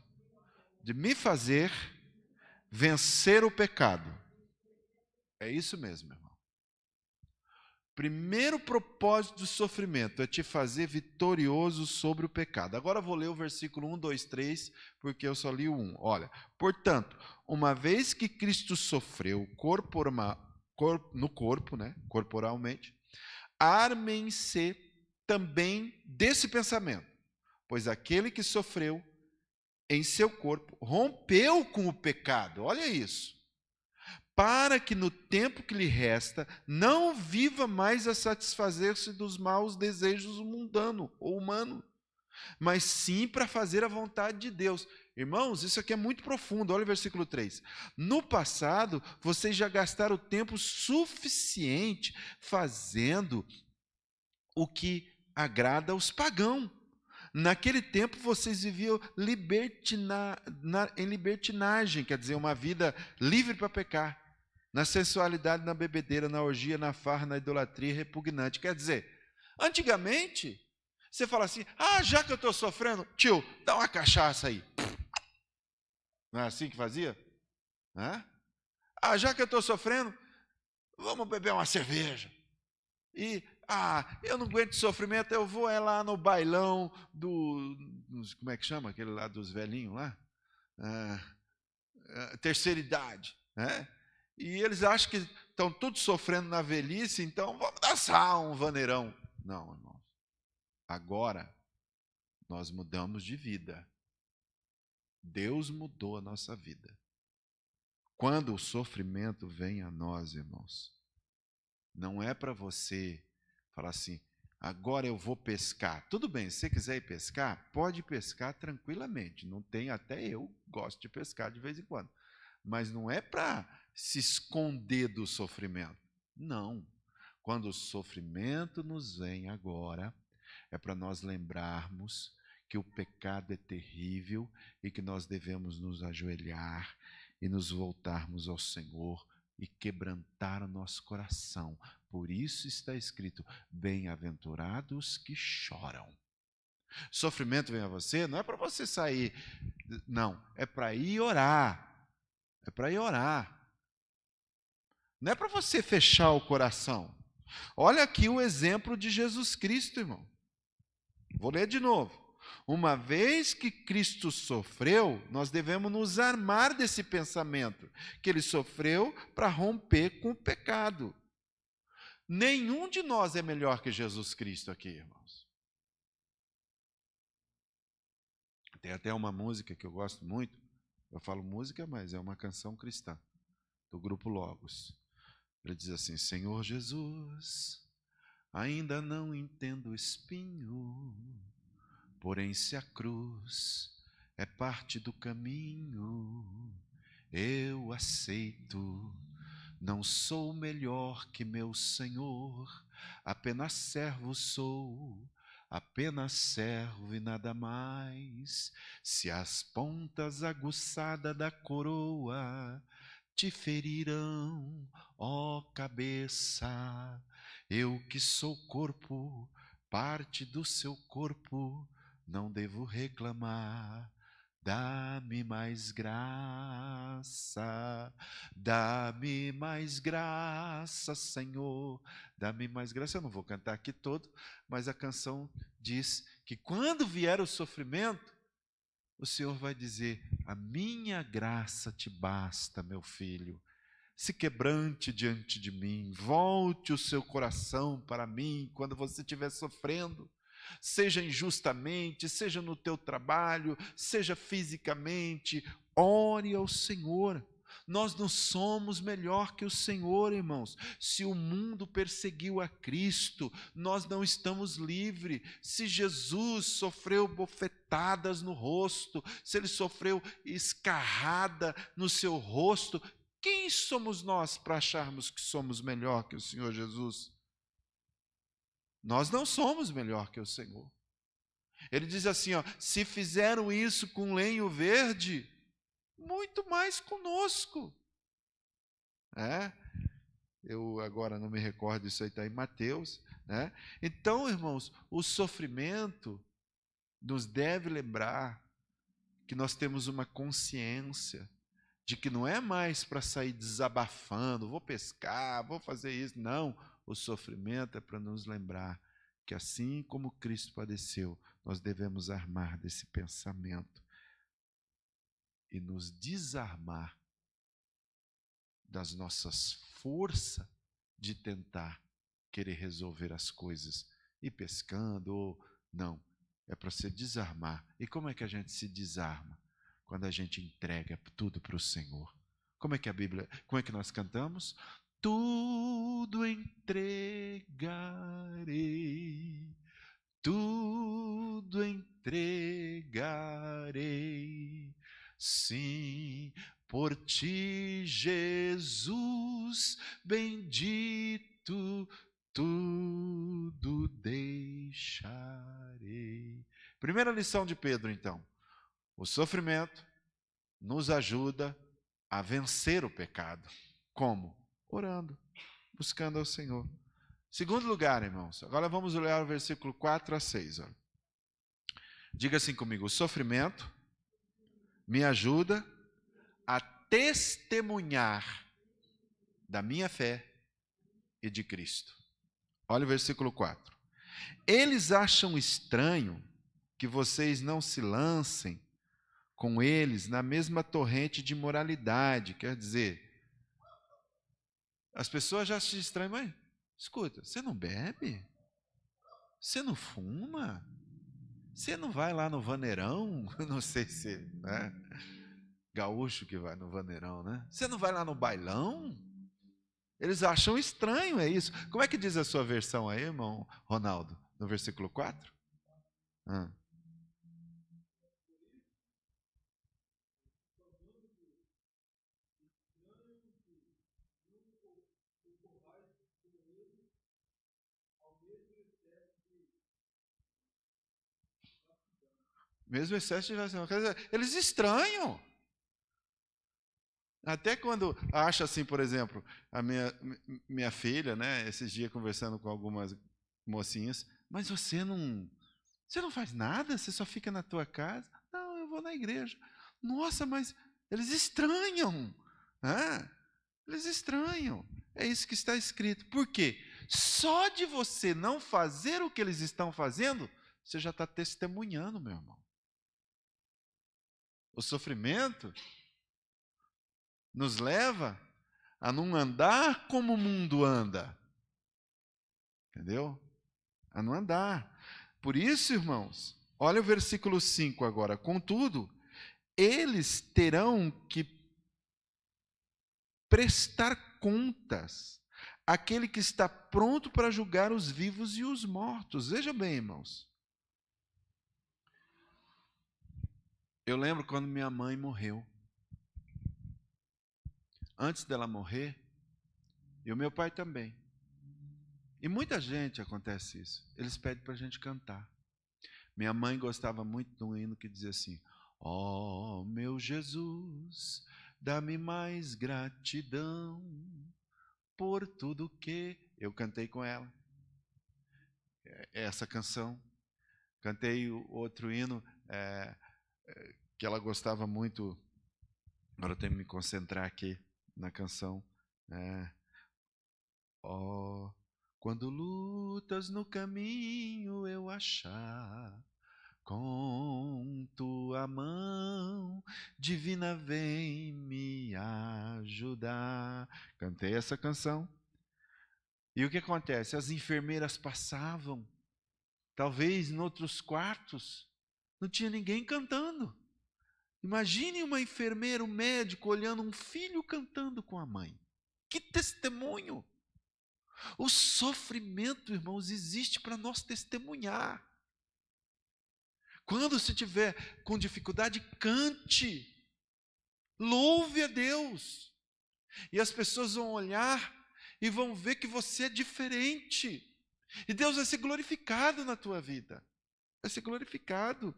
de me fazer vencer o pecado. É isso mesmo, irmão. Primeiro propósito do sofrimento é te fazer vitorioso sobre o pecado. Agora eu vou ler o versículo 1, 2, 3, porque eu só li o 1. Olha, portanto, uma vez que Cristo sofreu no corpo, né, corporalmente, armem-se também desse pensamento, pois aquele que sofreu em seu corpo rompeu com o pecado. Olha isso. Para que no tempo que lhe resta, não viva mais a satisfazer-se dos maus desejos mundano ou humano, mas sim para fazer a vontade de Deus. Irmãos, isso aqui é muito profundo, olha o versículo 3. No passado, vocês já gastaram tempo suficiente fazendo o que agrada aos pagãos. Naquele tempo, vocês viviam em libertinagem, quer dizer, uma vida livre para pecar. Na sensualidade, na bebedeira, na orgia, na farra, na idolatria repugnante. Quer dizer, antigamente, você fala assim, já que eu estou sofrendo, tio, dá uma cachaça aí. Não é assim que fazia? Já que eu estou sofrendo, vamos beber uma cerveja. E, eu não aguento sofrimento, eu vou lá no bailão como é que chama? Aquele lá dos velhinhos lá? Terceira idade, né? E eles acham que estão todos sofrendo na velhice, então vamos dançar um vaneirão. Não, irmãos. Agora, nós mudamos de vida. Deus mudou a nossa vida. Quando o sofrimento vem a nós, irmãos, não é para você falar assim, agora eu vou pescar. Tudo bem, se você quiser ir pescar, pode pescar tranquilamente. Não tem, até eu gosto de pescar de vez em quando. Mas não é para se esconder do sofrimento. Não. Quando o sofrimento nos vem agora, é para nós lembrarmos que o pecado é terrível e que nós devemos nos ajoelhar e nos voltarmos ao Senhor e quebrantar o nosso coração. Por isso está escrito: bem-aventurados que choram. Sofrimento vem a você, não é para você sair, não, é para ir orar. É para ir orar. Não é para você fechar o coração. Olha aqui o exemplo de Jesus Cristo, irmão. Vou ler de novo. Uma vez que Cristo sofreu, nós devemos nos armar desse pensamento, que ele sofreu para romper com o pecado. Nenhum de nós é melhor que Jesus Cristo aqui, irmãos. Tem até uma música que eu gosto muito. Eu falo música, mas é uma canção cristã, do grupo Logos. Ele diz assim: Senhor Jesus, ainda não entendo o espinho, porém se a cruz é parte do caminho, eu aceito. Não sou melhor que meu Senhor, apenas servo sou, apenas servo e nada mais. Se as pontas aguçadas da coroa te ferirão, ó cabeça, eu que sou corpo, parte do seu corpo, não devo reclamar. Dá-me mais graça, Senhor, dá-me mais graça. Eu não vou cantar aqui todo, mas a canção diz que quando vier o sofrimento, o Senhor vai dizer: a minha graça te basta, meu filho. Se quebrante diante de mim, volte o seu coração para mim quando você estiver sofrendo. Seja injustamente, seja no teu trabalho, seja fisicamente, ore ao Senhor. Nós não somos melhor que o Senhor, irmãos. Se o mundo perseguiu a Cristo, nós não estamos livres. Se Jesus sofreu bofetadas no rosto, se ele sofreu escarrada no seu rosto, quem somos nós para acharmos que somos melhor que o Senhor Jesus? Nós não somos melhor que o Senhor. Ele diz assim, ó: se fizeram isso com lenho verde, muito mais conosco. Eu agora não me recordo, isso aí está em Mateus. Então, irmãos, o sofrimento nos deve lembrar que nós temos uma consciência de que não é mais para sair desabafando, vou pescar, vou fazer isso. Não, o sofrimento é para nos lembrar que assim como Cristo padeceu, nós devemos armar desse pensamento e nos desarmar das nossas forças de tentar querer resolver as coisas, ir pescando ou não. É para se desarmar. E como é que a gente se desarma? Quando a gente entrega tudo para o Senhor. Como é que a Bíblia, como é que nós cantamos? Tudo entregarei, tudo entregarei, sim, por ti, Jesus bendito, tudo deixarei. Primeira lição de Pedro, então. O sofrimento nos ajuda a vencer o pecado. Como? Orando, buscando ao Senhor. Segundo lugar, irmãos, agora vamos olhar o versículo 4 a 6. Olha. Diga assim comigo: o sofrimento me ajuda a testemunhar da minha fé e de Cristo. Olha o versículo 4. Eles acham estranho que vocês não se lancem com eles na mesma torrente de imoralidade. Quer dizer, as pessoas já acham estranho, mas escuta, você não bebe? Você não fuma? Você não vai lá no vaneirão? Não sei se gaúcho que vai no vaneirão, né? Você não vai lá no bailão? Eles acham estranho, é isso. Como é que diz a sua versão aí, irmão Ronaldo? No versículo 4? Mesmo excesso de vacinação. Quer dizer, eles estranham. Até quando acha assim, por exemplo, a minha filha, né, esses dias conversando com algumas mocinhas, mas você não faz nada? Você só fica na tua casa? Não, eu vou na igreja. Nossa, mas eles estranham. Eles estranham. É isso que está escrito. Por quê? Só de você não fazer o que eles estão fazendo, você já está testemunhando, meu irmão. O sofrimento nos leva a não andar como o mundo anda. Entendeu? A não andar. Por isso, irmãos, olha o versículo 5 agora. Contudo, eles terão que prestar contas àquele que está pronto para julgar os vivos e os mortos. Veja bem, irmãos. Eu lembro quando minha mãe morreu. Antes dela morrer, e o meu pai também. E muita gente acontece isso. Eles pedem para a gente cantar. Minha mãe gostava muito de um hino que dizia assim: ó meu Jesus, dá-me mais gratidão por tudo que... Eu cantei com ela essa canção. Cantei outro hino que ela gostava muito. Agora eu tenho que me concentrar aqui na canção. Quando lutas no caminho eu achar, com tua mão divina vem me ajudar. Cantei essa canção. E o que acontece? As enfermeiras passavam, talvez em outros quartos, não tinha ninguém cantando. Imagine uma enfermeira, um médico, olhando um filho cantando com a mãe. Que testemunho! O sofrimento, irmãos, existe para nós testemunhar. Quando você estiver com dificuldade, cante. Louve a Deus. E as pessoas vão olhar e vão ver que você é diferente. E Deus vai ser glorificado na tua vida. Vai ser glorificado.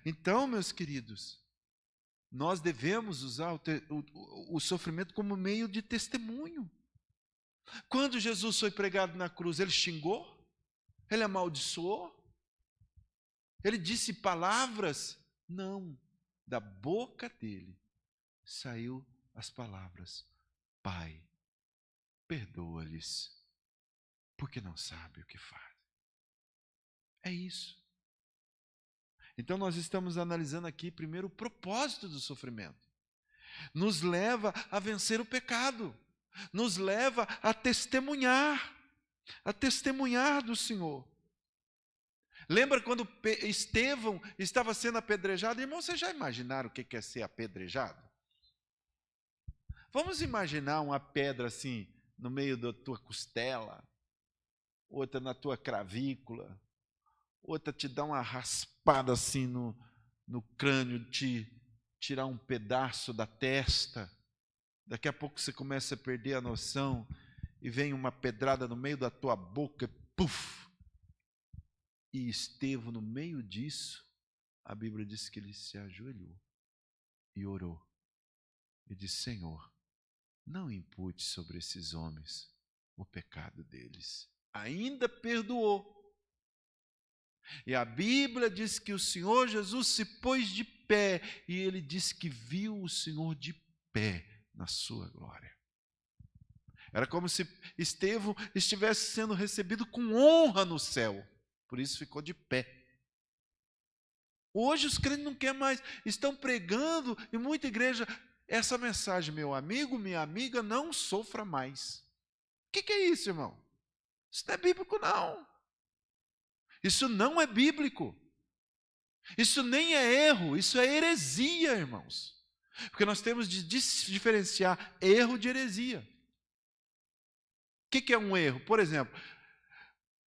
Então, meus queridos, nós devemos usar o sofrimento como meio de testemunho. Quando Jesus foi pregado na cruz, ele xingou? Ele amaldiçoou? Ele disse palavras? Não. Da boca dele saiu as palavras: Pai, perdoa-lhes, porque não sabe o que fazem. É isso. Então nós estamos analisando aqui primeiro o propósito do sofrimento. Nos leva a vencer o pecado. Nos leva a testemunhar do Senhor. Lembra quando Estevão estava sendo apedrejado? Irmão, vocês já imaginaram o que é ser apedrejado? Vamos imaginar uma pedra assim, no meio da tua costela, outra na tua cravícula, outra te dá uma raspada assim no crânio, te tirar um pedaço da testa. Daqui a pouco você começa a perder a noção e vem uma pedrada no meio da tua boca, puf! E Estevão, no meio disso, a Bíblia diz que ele se ajoelhou e orou. E disse: Senhor, não impute sobre esses homens o pecado deles. Ainda perdoou. E a Bíblia diz que o Senhor Jesus se pôs de pé e ele disse que viu o Senhor de pé na sua glória. Era como se Estevão estivesse sendo recebido com honra no céu. Por isso ficou de pé. Hoje os crentes não querem mais, estão pregando em muita igreja essa mensagem: meu amigo, minha amiga, não sofra mais. O que é isso, irmão? Isso não é bíblico, não. Isso não é bíblico. Isso nem é erro, isso é heresia, irmãos. Porque nós temos de diferenciar erro de heresia. O que é um erro? Por exemplo,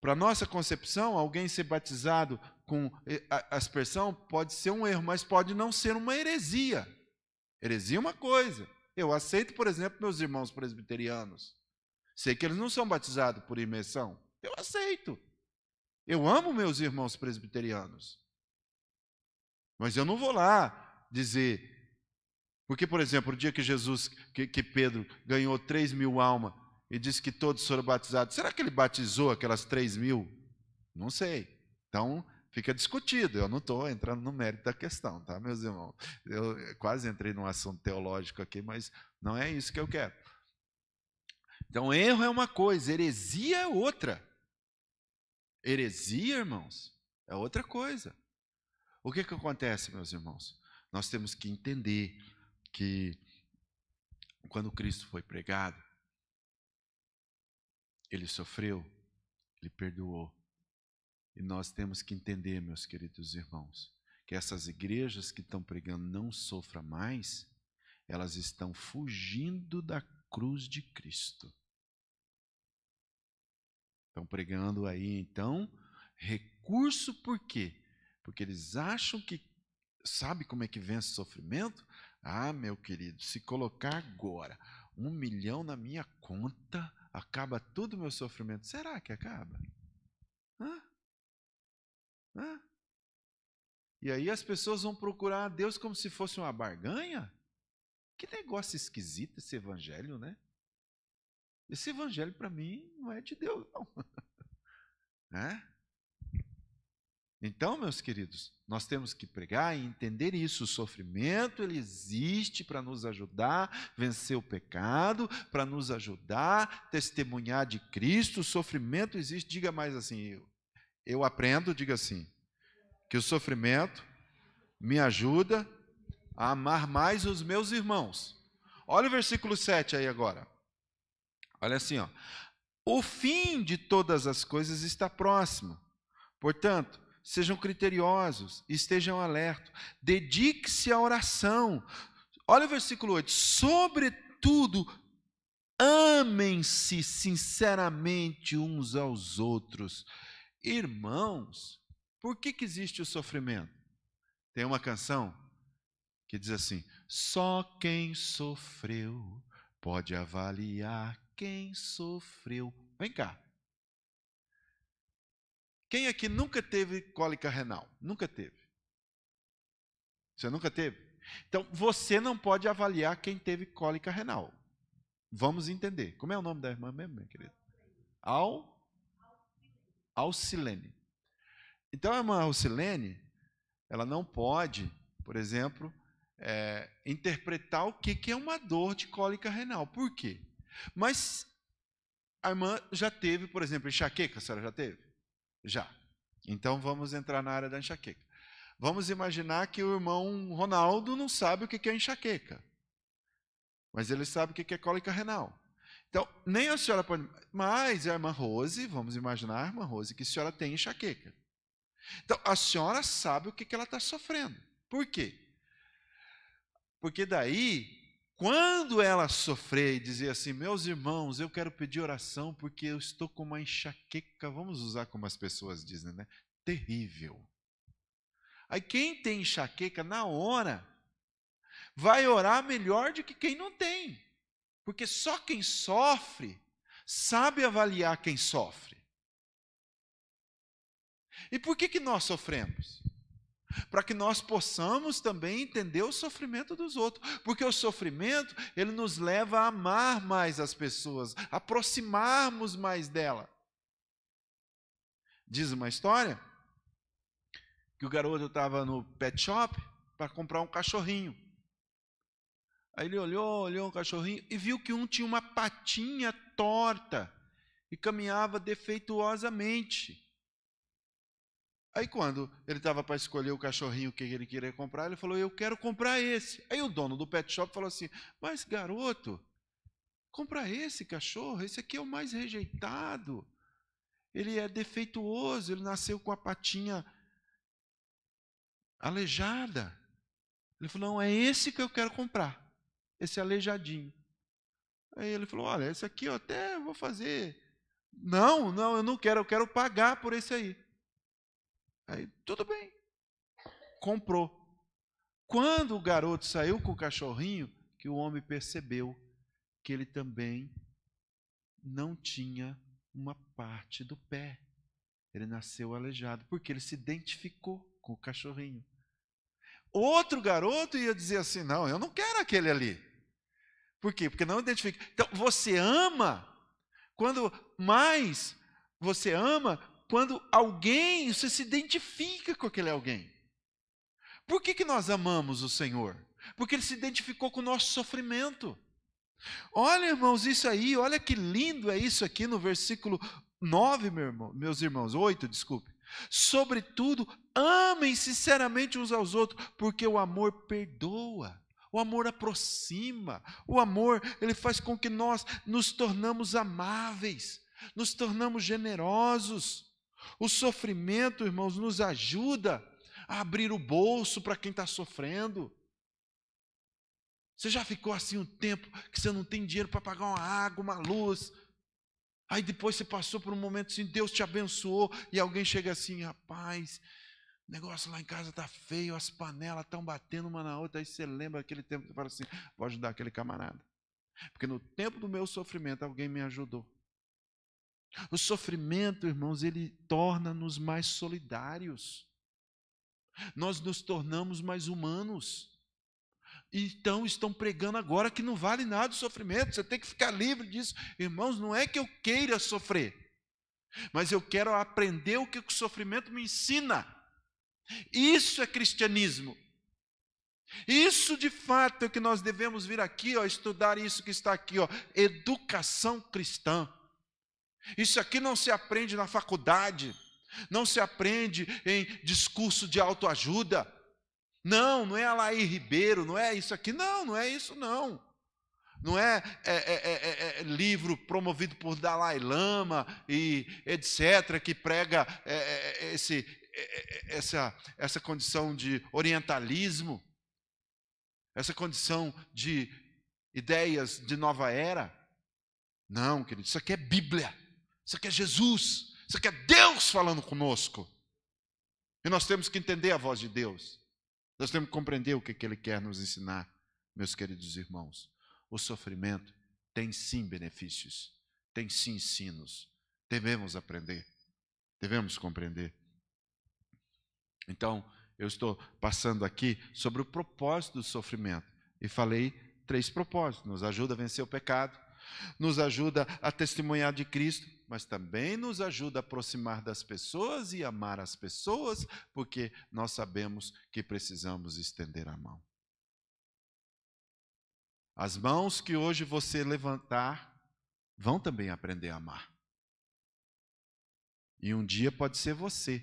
Para nossa concepção, alguém ser batizado com a aspersão pode ser um erro, mas pode não ser uma heresia. Heresia é uma coisa. Eu aceito, por exemplo, meus irmãos presbiterianos. Sei que eles não são batizados por imersão. Eu aceito. Eu amo meus irmãos presbiterianos. Mas eu não vou lá dizer... Porque, por exemplo, o dia que Pedro ganhou 3.000 almas e disse que todos foram batizados, será que ele batizou aquelas 3.000? Não sei. Então, fica discutido. Eu não estou entrando no mérito da questão, tá, meus irmãos? Eu quase entrei num assunto teológico aqui, mas não é isso que eu quero. Então, erro é uma coisa, heresia é outra. Heresia, irmãos, é outra coisa. O que acontece, meus irmãos? Nós temos que entender que quando Cristo foi pregado, ele sofreu, ele perdoou. E nós temos que entender, meus queridos irmãos, que essas igrejas que estão pregando não sofra mais, elas estão fugindo da cruz de Cristo. Estão pregando aí, então, recurso por quê? Porque eles acham que, sabe como é que vence o sofrimento? Ah, meu querido, se colocar agora 1 milhão na minha conta, acaba todo o meu sofrimento. Será que acaba? E aí as pessoas vão procurar a Deus como se fosse uma barganha? Que negócio esquisito esse evangelho, né? Esse evangelho para mim não é de Deus, não. Então, meus queridos, nós temos que pregar e entender isso. O sofrimento, ele existe para nos ajudar a vencer o pecado, para nos ajudar a testemunhar de Cristo. O sofrimento existe. Diga mais assim, eu aprendo, diga assim, que o sofrimento me ajuda a amar mais os meus irmãos. Olha o versículo 7 aí agora. Olha assim, ó. O fim de todas as coisas está próximo. Portanto, sejam criteriosos, estejam alertos, dedique-se à oração. Olha o versículo 8. Sobretudo, amem-se sinceramente uns aos outros. Irmãos, por que existe o sofrimento? Tem uma canção que diz assim: só quem sofreu pode avaliar quem sofreu. Vem cá. Quem aqui nunca teve cólica renal? Nunca teve. Você nunca teve? Então, você não pode avaliar quem teve cólica renal. Vamos entender. Como é o nome da irmã mesmo, minha querida? Alcilene. Então, a irmã Alcilene, ela não pode, por exemplo, interpretar o que é uma dor de cólica renal. Por quê? Mas a irmã já teve, por exemplo, enxaqueca. A senhora já teve? Já. Então, vamos entrar na área da enxaqueca. Vamos imaginar que o irmão Ronaldo não sabe o que é enxaqueca. Mas ele sabe o que é cólica renal. Então, nem a senhora pode... Mas a irmã Rose, vamos imaginar a irmã Rose, que a senhora tem enxaqueca. Então, a senhora sabe o que ela está sofrendo. Por quê? Porque daí, quando ela sofrer e dizer assim, meus irmãos, eu quero pedir oração porque eu estou com uma enxaqueca, vamos usar como as pessoas dizem, né? Terrível. Aí quem tem enxaqueca, na hora, vai orar melhor do que quem não tem. Porque só quem sofre sabe avaliar quem sofre. E por que nós sofremos? Para que nós possamos também entender o sofrimento dos outros. Porque o sofrimento, ele nos leva a amar mais as pessoas, aproximarmos mais dela. Diz uma história que o garoto estava no pet shop para comprar um cachorrinho. Aí ele olhou o cachorrinho e viu que um tinha uma patinha torta e caminhava defeituosamente. Aí quando ele estava para escolher o cachorrinho que ele queria comprar, ele falou, eu quero comprar esse. Aí o dono do pet shop falou assim, mas garoto, compra esse cachorro, esse aqui é o mais rejeitado. Ele é defeituoso, ele nasceu com a patinha aleijada. Ele falou, não, é esse que eu quero comprar, esse aleijadinho. Aí ele falou, olha, esse aqui eu até vou fazer Não, eu não quero, eu quero pagar por esse aí. Aí, tudo bem. Comprou. Quando o garoto saiu com o cachorrinho, que o homem percebeu que ele também não tinha uma parte do pé. Ele nasceu aleijado, porque ele se identificou com o cachorrinho. Outro garoto ia dizer assim, não, eu não quero aquele ali. Por quê? Porque não identifica. Então, você ama quando alguém, você se identifica com aquele alguém. Por que nós amamos o Senhor? Porque Ele se identificou com o nosso sofrimento. Olha, irmãos, isso aí, olha que lindo é isso aqui no versículo 9, meus irmãos, 8, desculpe. Sobretudo, amem sinceramente uns aos outros, porque o amor perdoa, o amor aproxima, o amor, ele faz com que nós nos tornamos amáveis, nos tornamos generosos. O sofrimento, irmãos, nos ajuda a abrir o bolso para quem está sofrendo. Você já ficou assim um tempo que você não tem dinheiro para pagar uma água, uma luz? Aí depois você passou por um momento assim, Deus te abençoou, e alguém chega assim, rapaz, o negócio lá em casa está feio, as panelas estão batendo uma na outra, aí você lembra aquele tempo, você fala assim, vou ajudar aquele camarada. Porque no tempo do meu sofrimento, alguém me ajudou. O sofrimento, irmãos, ele torna-nos mais solidários. Nós nos tornamos mais humanos. Então estão pregando agora que não vale nada o sofrimento, você tem que ficar livre disso. Irmãos, não é que eu queira sofrer, mas eu quero aprender o que o sofrimento me ensina. Isso é cristianismo. Isso de fato é que nós devemos vir aqui, estudar isso que está aqui, educação cristã. Isso aqui não se aprende na faculdade, não se aprende em discurso de autoajuda. Não é Alair Ribeiro, não é isso aqui, não é isso não. Não é livro promovido por Dalai Lama e etc., que prega essa condição de orientalismo, essa condição de ideias de nova era. Não, querido, isso aqui é Bíblia, isso aqui é Jesus, isso aqui é Deus falando conosco. E nós temos que entender a voz de Deus. Nós temos que compreender o que Ele quer nos ensinar, meus queridos irmãos. O sofrimento tem sim benefícios, tem sim ensinos. Devemos aprender, devemos compreender. Então, eu estou passando aqui sobre o propósito do sofrimento. E falei 3 propósitos. Nos ajuda a vencer o pecado, nos ajuda a testemunhar de Cristo, mas também nos ajuda a aproximar das pessoas e amar as pessoas, porque nós sabemos que precisamos estender a mão. As mãos que hoje você levantar, vão também aprender a amar. E um dia pode ser você.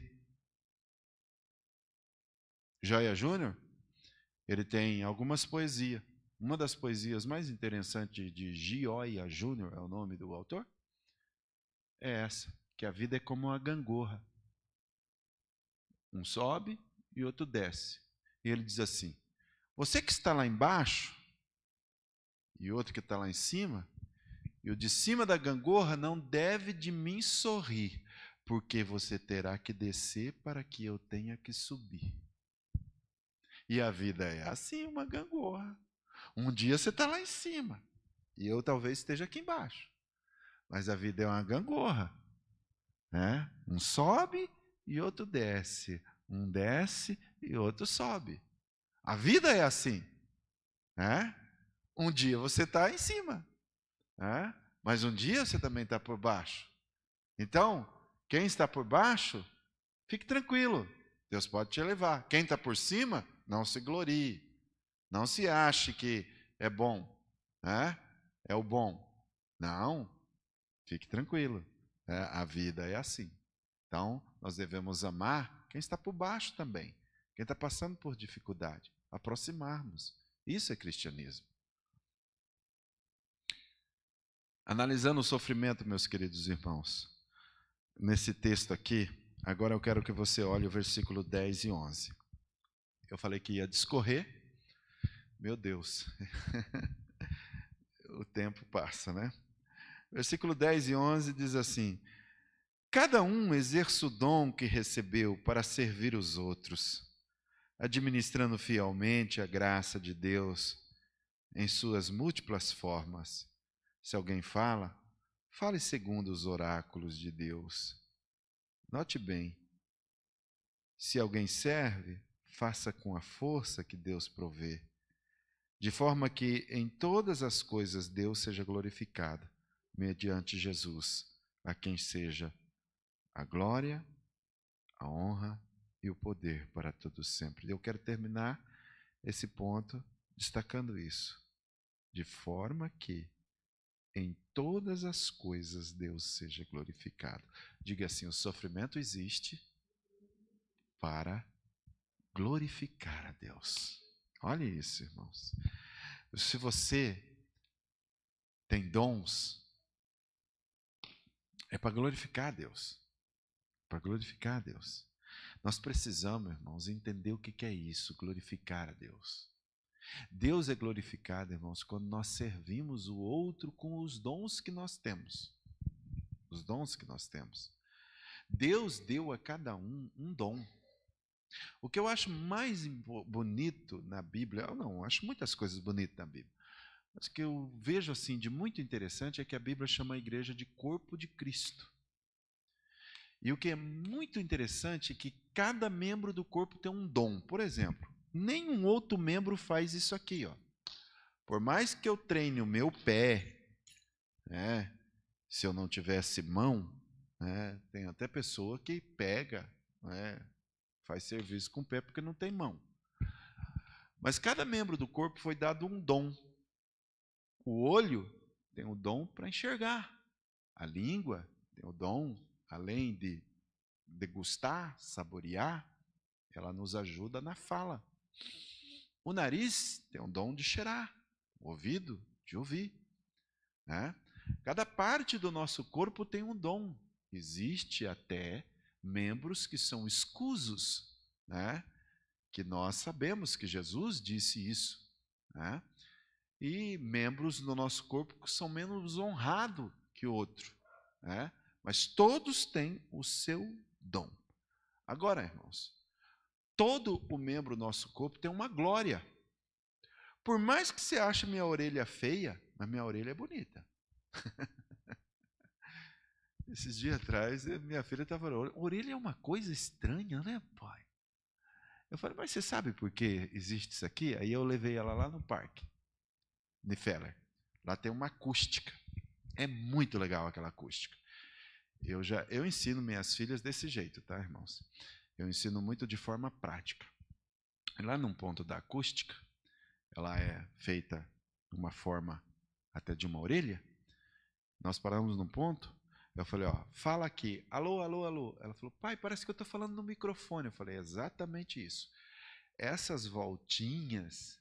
Joia Júnior, ele tem algumas poesias. Uma das poesias mais interessantes de Gioia Júnior, é o nome do autor, é essa, que a vida é como uma gangorra. Um sobe e outro desce. E ele diz assim, você que está lá embaixo, e outro que está lá em cima, e o de cima da gangorra não deve de mim sorrir, porque você terá que descer para que eu tenha que subir. E a vida é assim, uma gangorra. Um dia você está lá em cima, e eu talvez esteja aqui embaixo. Mas a vida é uma gangorra, né? Um sobe e outro desce. Um desce e outro sobe. A vida é assim, né? Um dia você está em cima, né? Mas um dia você também está por baixo. Então, quem está por baixo, fique tranquilo. Deus pode te levar. Quem está por cima, não se glorie. Não se ache que é bom, né? É o bom. Não, fique tranquilo. A vida é assim. Então, nós devemos amar quem está por baixo também. Quem está passando por dificuldade. Aproximarmos. Isso é cristianismo. Analisando o sofrimento, meus queridos irmãos, nesse texto aqui, agora eu quero que você olhe o versículo 10 e 11. Eu falei que ia discorrer. Meu Deus, o tempo passa, né? Versículo 10 e 11 diz assim: cada um exerça o dom que recebeu para servir os outros, administrando fielmente a graça de Deus em suas múltiplas formas. Se alguém fala, fale segundo os oráculos de Deus. Note bem, se alguém serve, faça com a força que Deus provê, de forma que em todas as coisas Deus seja glorificado, mediante Jesus, a quem seja a glória, a honra e o poder para todos sempre. Eu quero terminar esse ponto destacando isso, de forma que em todas as coisas Deus seja glorificado. Diga assim: o sofrimento existe para glorificar a Deus. Olha isso, irmãos. Se você tem dons, é para glorificar a Deus. Para glorificar a Deus. Nós precisamos, irmãos, entender o que é isso, glorificar a Deus. Deus é glorificado, irmãos, quando nós servimos o outro com os dons que nós temos. Os dons que nós temos. Deus deu a cada um um dom. O que eu acho mais bonito na Bíblia, eu acho muitas coisas bonitas na Bíblia, mas o que eu vejo assim de muito interessante é que a Bíblia chama a igreja de corpo de Cristo. E o que é muito interessante é que cada membro do corpo tem um dom. Por exemplo, nenhum outro membro faz isso aqui, ó. Por mais que eu treine o meu pé, né, se eu não tivesse mão, né, tem até pessoa que pega, né, faz serviço com o pé porque não tem mão. Mas cada membro do corpo foi dado um dom. O olho tem o dom para enxergar. A língua tem o dom, além de degustar, saborear, ela nos ajuda na fala. O nariz tem o dom de cheirar, o ouvido de ouvir, né? Cada parte do nosso corpo tem um dom. Existe até membros que são escusos, né? Que nós sabemos que Jesus disse isso, né? E membros do nosso corpo que são menos honrados que outro, né? Mas todos têm o seu dom. Agora, irmãos, todo o membro do nosso corpo tem uma glória. Por mais que você ache minha orelha feia, mas minha orelha é bonita. Esses dias atrás, minha filha estava falando, orelha é uma coisa estranha, né, pai? Eu falei, mas você sabe por que existe isso aqui? Aí eu levei ela lá no parque, de Feller. Lá tem uma acústica. É muito legal aquela acústica. Eu ensino minhas filhas desse jeito, tá, irmãos? Eu ensino muito de forma prática. Lá num ponto da acústica, ela é feita de uma forma até de uma orelha. Nós paramos num ponto, eu falei, ó, fala aqui, alô, alô, alô. Ela falou, pai, parece que eu estou falando no microfone. Eu falei, é exatamente isso. Essas voltinhas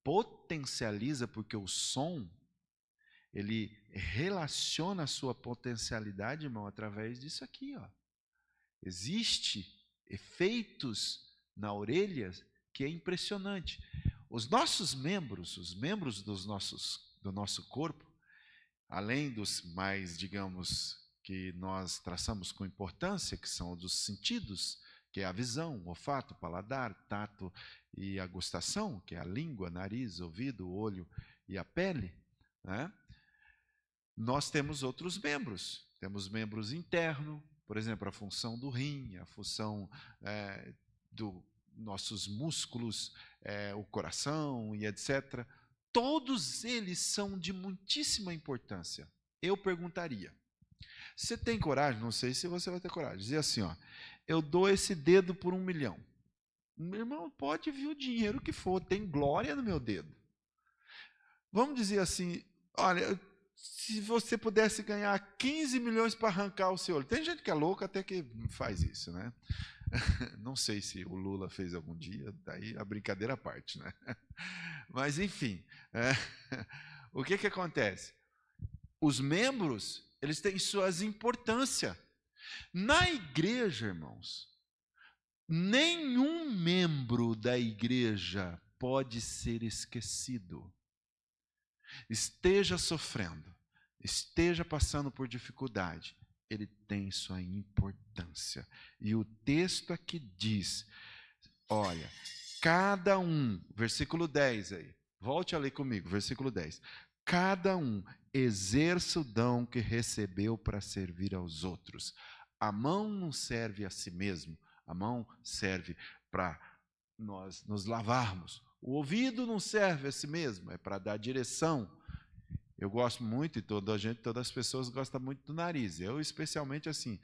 potencializa, porque o som, ele relaciona a sua potencialidade, irmão, através disso aqui, ó. Existe efeitos na orelha que é impressionante. Os nossos membros, os membros do nosso corpo, além dos mais, digamos, que nós traçamos com importância, que são dos sentidos, que é a visão, o olfato, o paladar, tato e a gustação, que é a língua, nariz, ouvido, olho e a pele, né? Nós temos outros membros. Temos membros internos, por exemplo, a função do rim, a função dos nossos músculos, o coração e etc. Todos eles são de muitíssima importância. Eu perguntaria, você tem coragem? Não sei se você vai ter coragem. Dizer assim, ó, eu dou esse dedo por 1 milhão. Meu irmão, pode vir o dinheiro que for, tem glória no meu dedo. Vamos dizer assim, olha, se você pudesse ganhar 15 milhões para arrancar o seu olho. Tem gente que é louca até que faz isso, né? Não sei se o Lula fez algum dia, daí a brincadeira à parte, né? Mas, enfim, o que acontece? Os membros, eles têm suas importâncias. Na igreja, irmãos, nenhum membro da igreja pode ser esquecido. Esteja sofrendo, esteja passando por dificuldade, ele tem sua importância. E o texto aqui diz, olha, cada um, versículo 10 aí, volte a ler comigo, versículo 10. Cada um exerça o dom que recebeu para servir aos outros. A mão não serve a si mesmo, a mão serve para nós nos lavarmos. O ouvido não serve a si mesmo, é para dar direção. Eu gosto muito, e todas as pessoas gostam muito do nariz. Eu, especialmente, assim,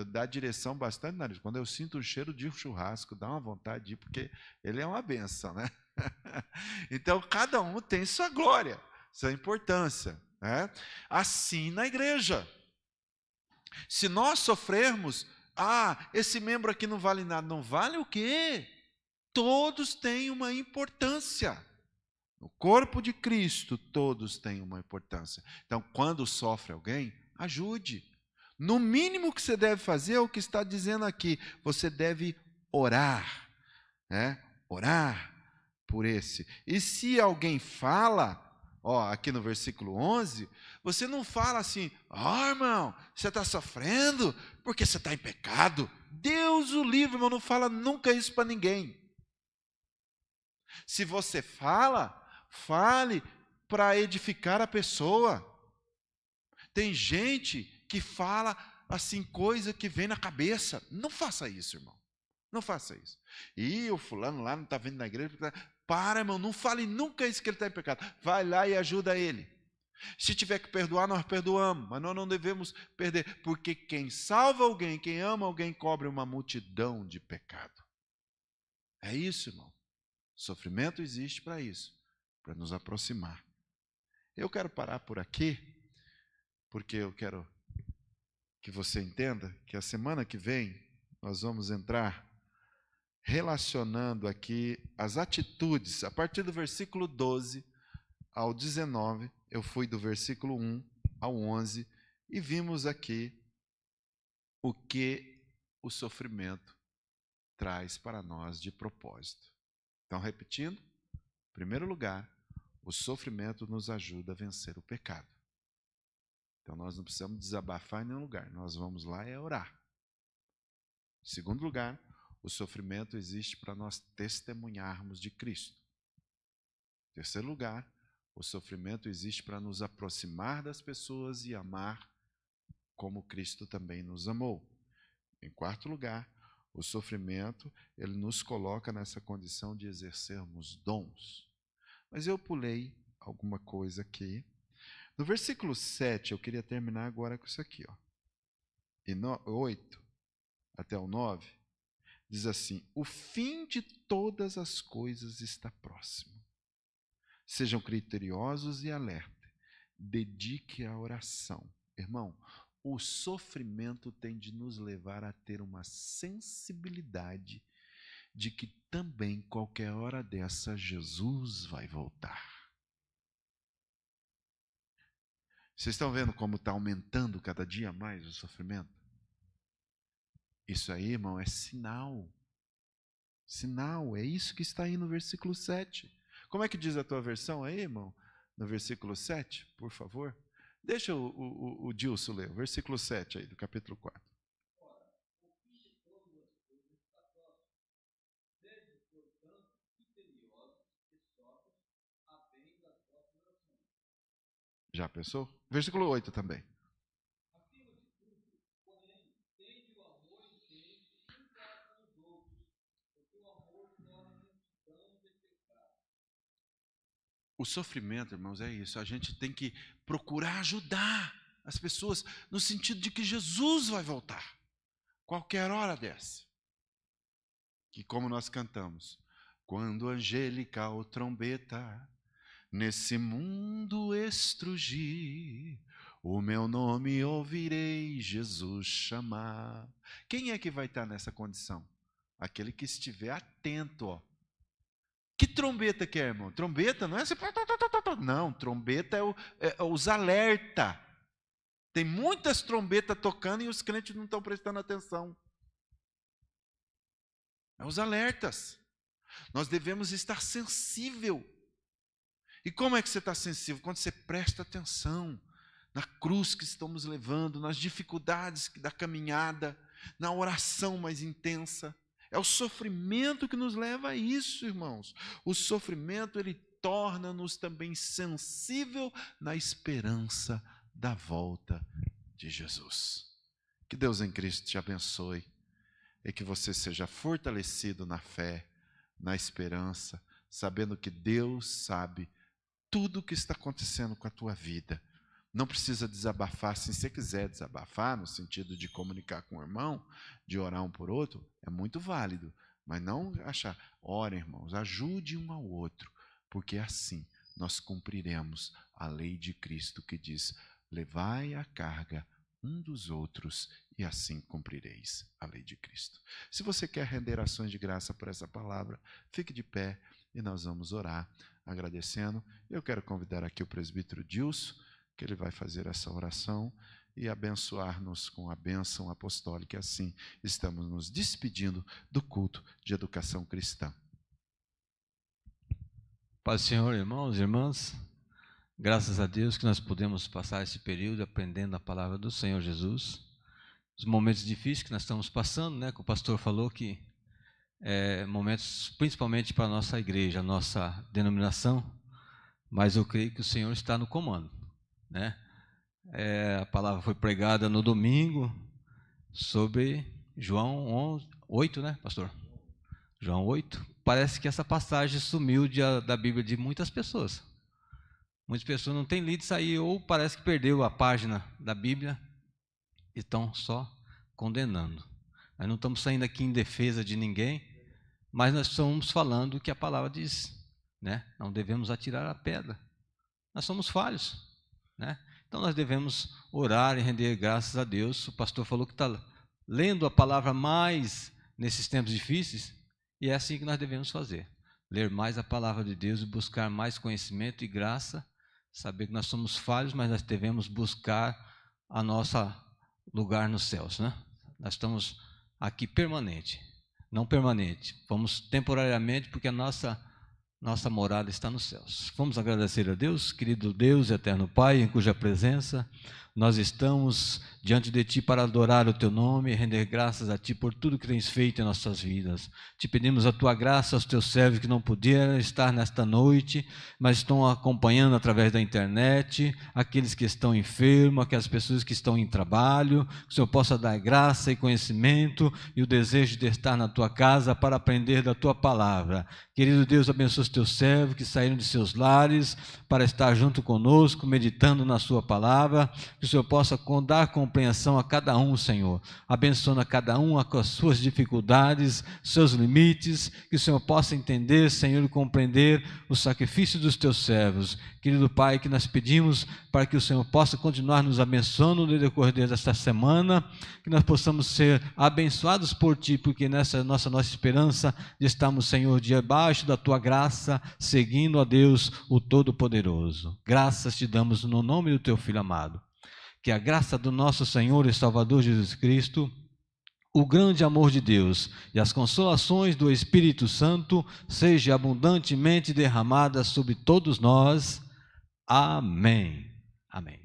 dá direção bastante no nariz. Quando eu sinto o cheiro de churrasco, dá uma vontade de ir, porque ele é uma benção, né? Então, cada um tem sua glória, sua importância, né? Assim na igreja. Se nós sofrermos, esse membro aqui não vale nada. Não vale o quê? Todos têm uma importância. No corpo de Cristo, todos têm uma importância. Então, quando sofre alguém, ajude. No mínimo que você deve fazer é o que está dizendo aqui. Você deve orar, né? Orar por esse. E se alguém fala, aqui no versículo 11, você não fala assim, irmão, você está sofrendo porque você está em pecado. Deus o livre, irmão, não fala nunca isso para ninguém. Se você fale para edificar a pessoa. Tem gente que fala assim, coisa que vem na cabeça. Não faça isso, irmão. Não faça isso. E o fulano lá não está vindo na igreja. Para, irmão, não fale nunca isso que ele está em pecado. Vai lá e ajuda ele. Se tiver que perdoar, nós perdoamos. Mas nós não devemos perder. Porque quem salva alguém, quem ama alguém, cobre uma multidão de pecado. É isso, irmão. Sofrimento existe para isso. Para nos aproximar. Eu quero parar por aqui, porque eu quero que você entenda que a semana que vem nós vamos entrar relacionando aqui as atitudes, a partir do versículo 12 ao 19, eu fui do versículo 1 ao 11, e vimos aqui o que o sofrimento traz para nós de propósito. Então, repetindo, em primeiro lugar, o sofrimento nos ajuda a vencer o pecado. Então, nós não precisamos desabafar em nenhum lugar. Nós vamos lá e orar. Em segundo lugar, o sofrimento existe para nós testemunharmos de Cristo. Em terceiro lugar, o sofrimento existe para nos aproximar das pessoas e amar como Cristo também nos amou. Em quarto lugar, o sofrimento, ele nos coloca nessa condição de exercermos dons. Mas eu pulei alguma coisa aqui. No versículo 7, eu queria terminar agora com isso aqui. E 8 até o 9, diz assim, o fim de todas as coisas está próximo. Sejam criteriosos e alerta. Dedique à oração. Irmão, o sofrimento tem de nos levar a ter uma sensibilidade de que também, qualquer hora dessa, Jesus vai voltar. Vocês estão vendo como está aumentando cada dia mais o sofrimento? Isso aí, irmão, é sinal. Sinal, é isso que está aí no versículo 7. Como é que diz a tua versão aí, irmão? No versículo 7, por favor. Deixa o Dilson ler, o versículo 7 aí, do capítulo 4. Já pensou? Versículo 8 também. O sofrimento, irmãos, é isso. A gente tem que procurar ajudar as pessoas no sentido de que Jesus vai voltar. Qualquer hora dessa. E como nós cantamos, quando angelical trombeta nesse mundo estrugir, o meu nome ouvirei Jesus chamar. Quem é que vai estar nessa condição? Aquele que estiver atento, Que trombeta que é, irmão? Trombeta não é assim, não, trombeta é os alerta. Tem muitas trombetas tocando e os crentes não estão prestando atenção. É os alertas. Nós devemos estar sensível. E como é que você está sensível? Quando você presta atenção na cruz que estamos levando, nas dificuldades da caminhada, na oração mais intensa. É o sofrimento que nos leva a isso, irmãos. O sofrimento, ele torna-nos também sensível na esperança da volta de Jesus. Que Deus em Cristo te abençoe e que você seja fortalecido na fé, na esperança, sabendo que Deus sabe tudo o que está acontecendo com a tua vida. Não precisa desabafar, se você quiser desabafar, no sentido de comunicar com o irmão, de orar um por outro, é muito válido. Mas não achar, ora irmãos, ajude um ao outro, porque assim nós cumpriremos a lei de Cristo que diz, levai a carga um dos outros e assim cumprireis a lei de Cristo. Se você quer render ações de graça por essa palavra, fique de pé e nós vamos orar agradecendo. Eu quero convidar aqui o presbítero Dilson, que ele vai fazer essa oração e abençoar-nos com a bênção apostólica. Assim, estamos nos despedindo do culto de educação cristã. Paz do Senhor, irmãos e irmãs. Graças a Deus que nós podemos passar esse período aprendendo a palavra do Senhor Jesus. Os momentos difíceis que nós estamos passando, né, que o pastor falou que momentos principalmente para a nossa igreja, a nossa denominação, mas eu creio que o Senhor está no comando, né? A palavra foi pregada no domingo sobre João 8, né, pastor? João 8. Parece que essa passagem sumiu da Bíblia de muitas pessoas. Muitas pessoas não têm lido isso aí, ou parece que perdeu a página da Bíblia e estão só condenando. Nós não estamos saindo aqui em defesa de ninguém, mas nós estamos falando o que a palavra diz, né? Não devemos atirar a pedra. Nós somos falhos, né? Então nós devemos orar e render graças a Deus. O pastor falou que está lendo a palavra mais nesses tempos difíceis, e é assim que nós devemos fazer. Ler mais a palavra de Deus e buscar mais conhecimento e graça, saber que nós somos falhos, mas nós devemos buscar a nosso lugar nos céus, né? Nós estamos aqui permanente, não permanente. Vamos temporariamente, porque a nossa morada está nos céus. Vamos agradecer a Deus, querido Deus, eterno Pai, em cuja presença nós estamos diante de Ti para adorar o Teu nome e render graças a Ti por tudo que tens feito em nossas vidas. Te pedimos a Tua graça aos Teus servos que não puderam estar nesta noite, mas estão acompanhando através da internet, aqueles que estão enfermos, aquelas pessoas que estão em trabalho, que o Senhor possa dar graça e conhecimento e o desejo de estar na Tua casa para aprender da Tua palavra. Querido Deus, abençoa os Teus servos que saíram de seus lares para estar junto conosco, meditando na Sua palavra, que o Senhor possa dar compreensão a cada um, Senhor, abençoando a cada um com as suas dificuldades, seus limites, que o Senhor possa entender, Senhor, e compreender o sacrifício dos Teus servos. Querido Pai, que nós pedimos para que o Senhor possa continuar nos abençoando no decorrer desta semana, que nós possamos ser abençoados por Ti, porque nessa nossa esperança de estarmos, Senhor, debaixo da Tua graça, seguindo a Deus, o Todo-Poderoso. Graças Te damos no nome do Teu Filho amado. Que a graça do nosso Senhor e Salvador Jesus Cristo, o grande amor de Deus e as consolações do Espírito Santo sejam abundantemente derramadas sobre todos nós. Amém. Amém.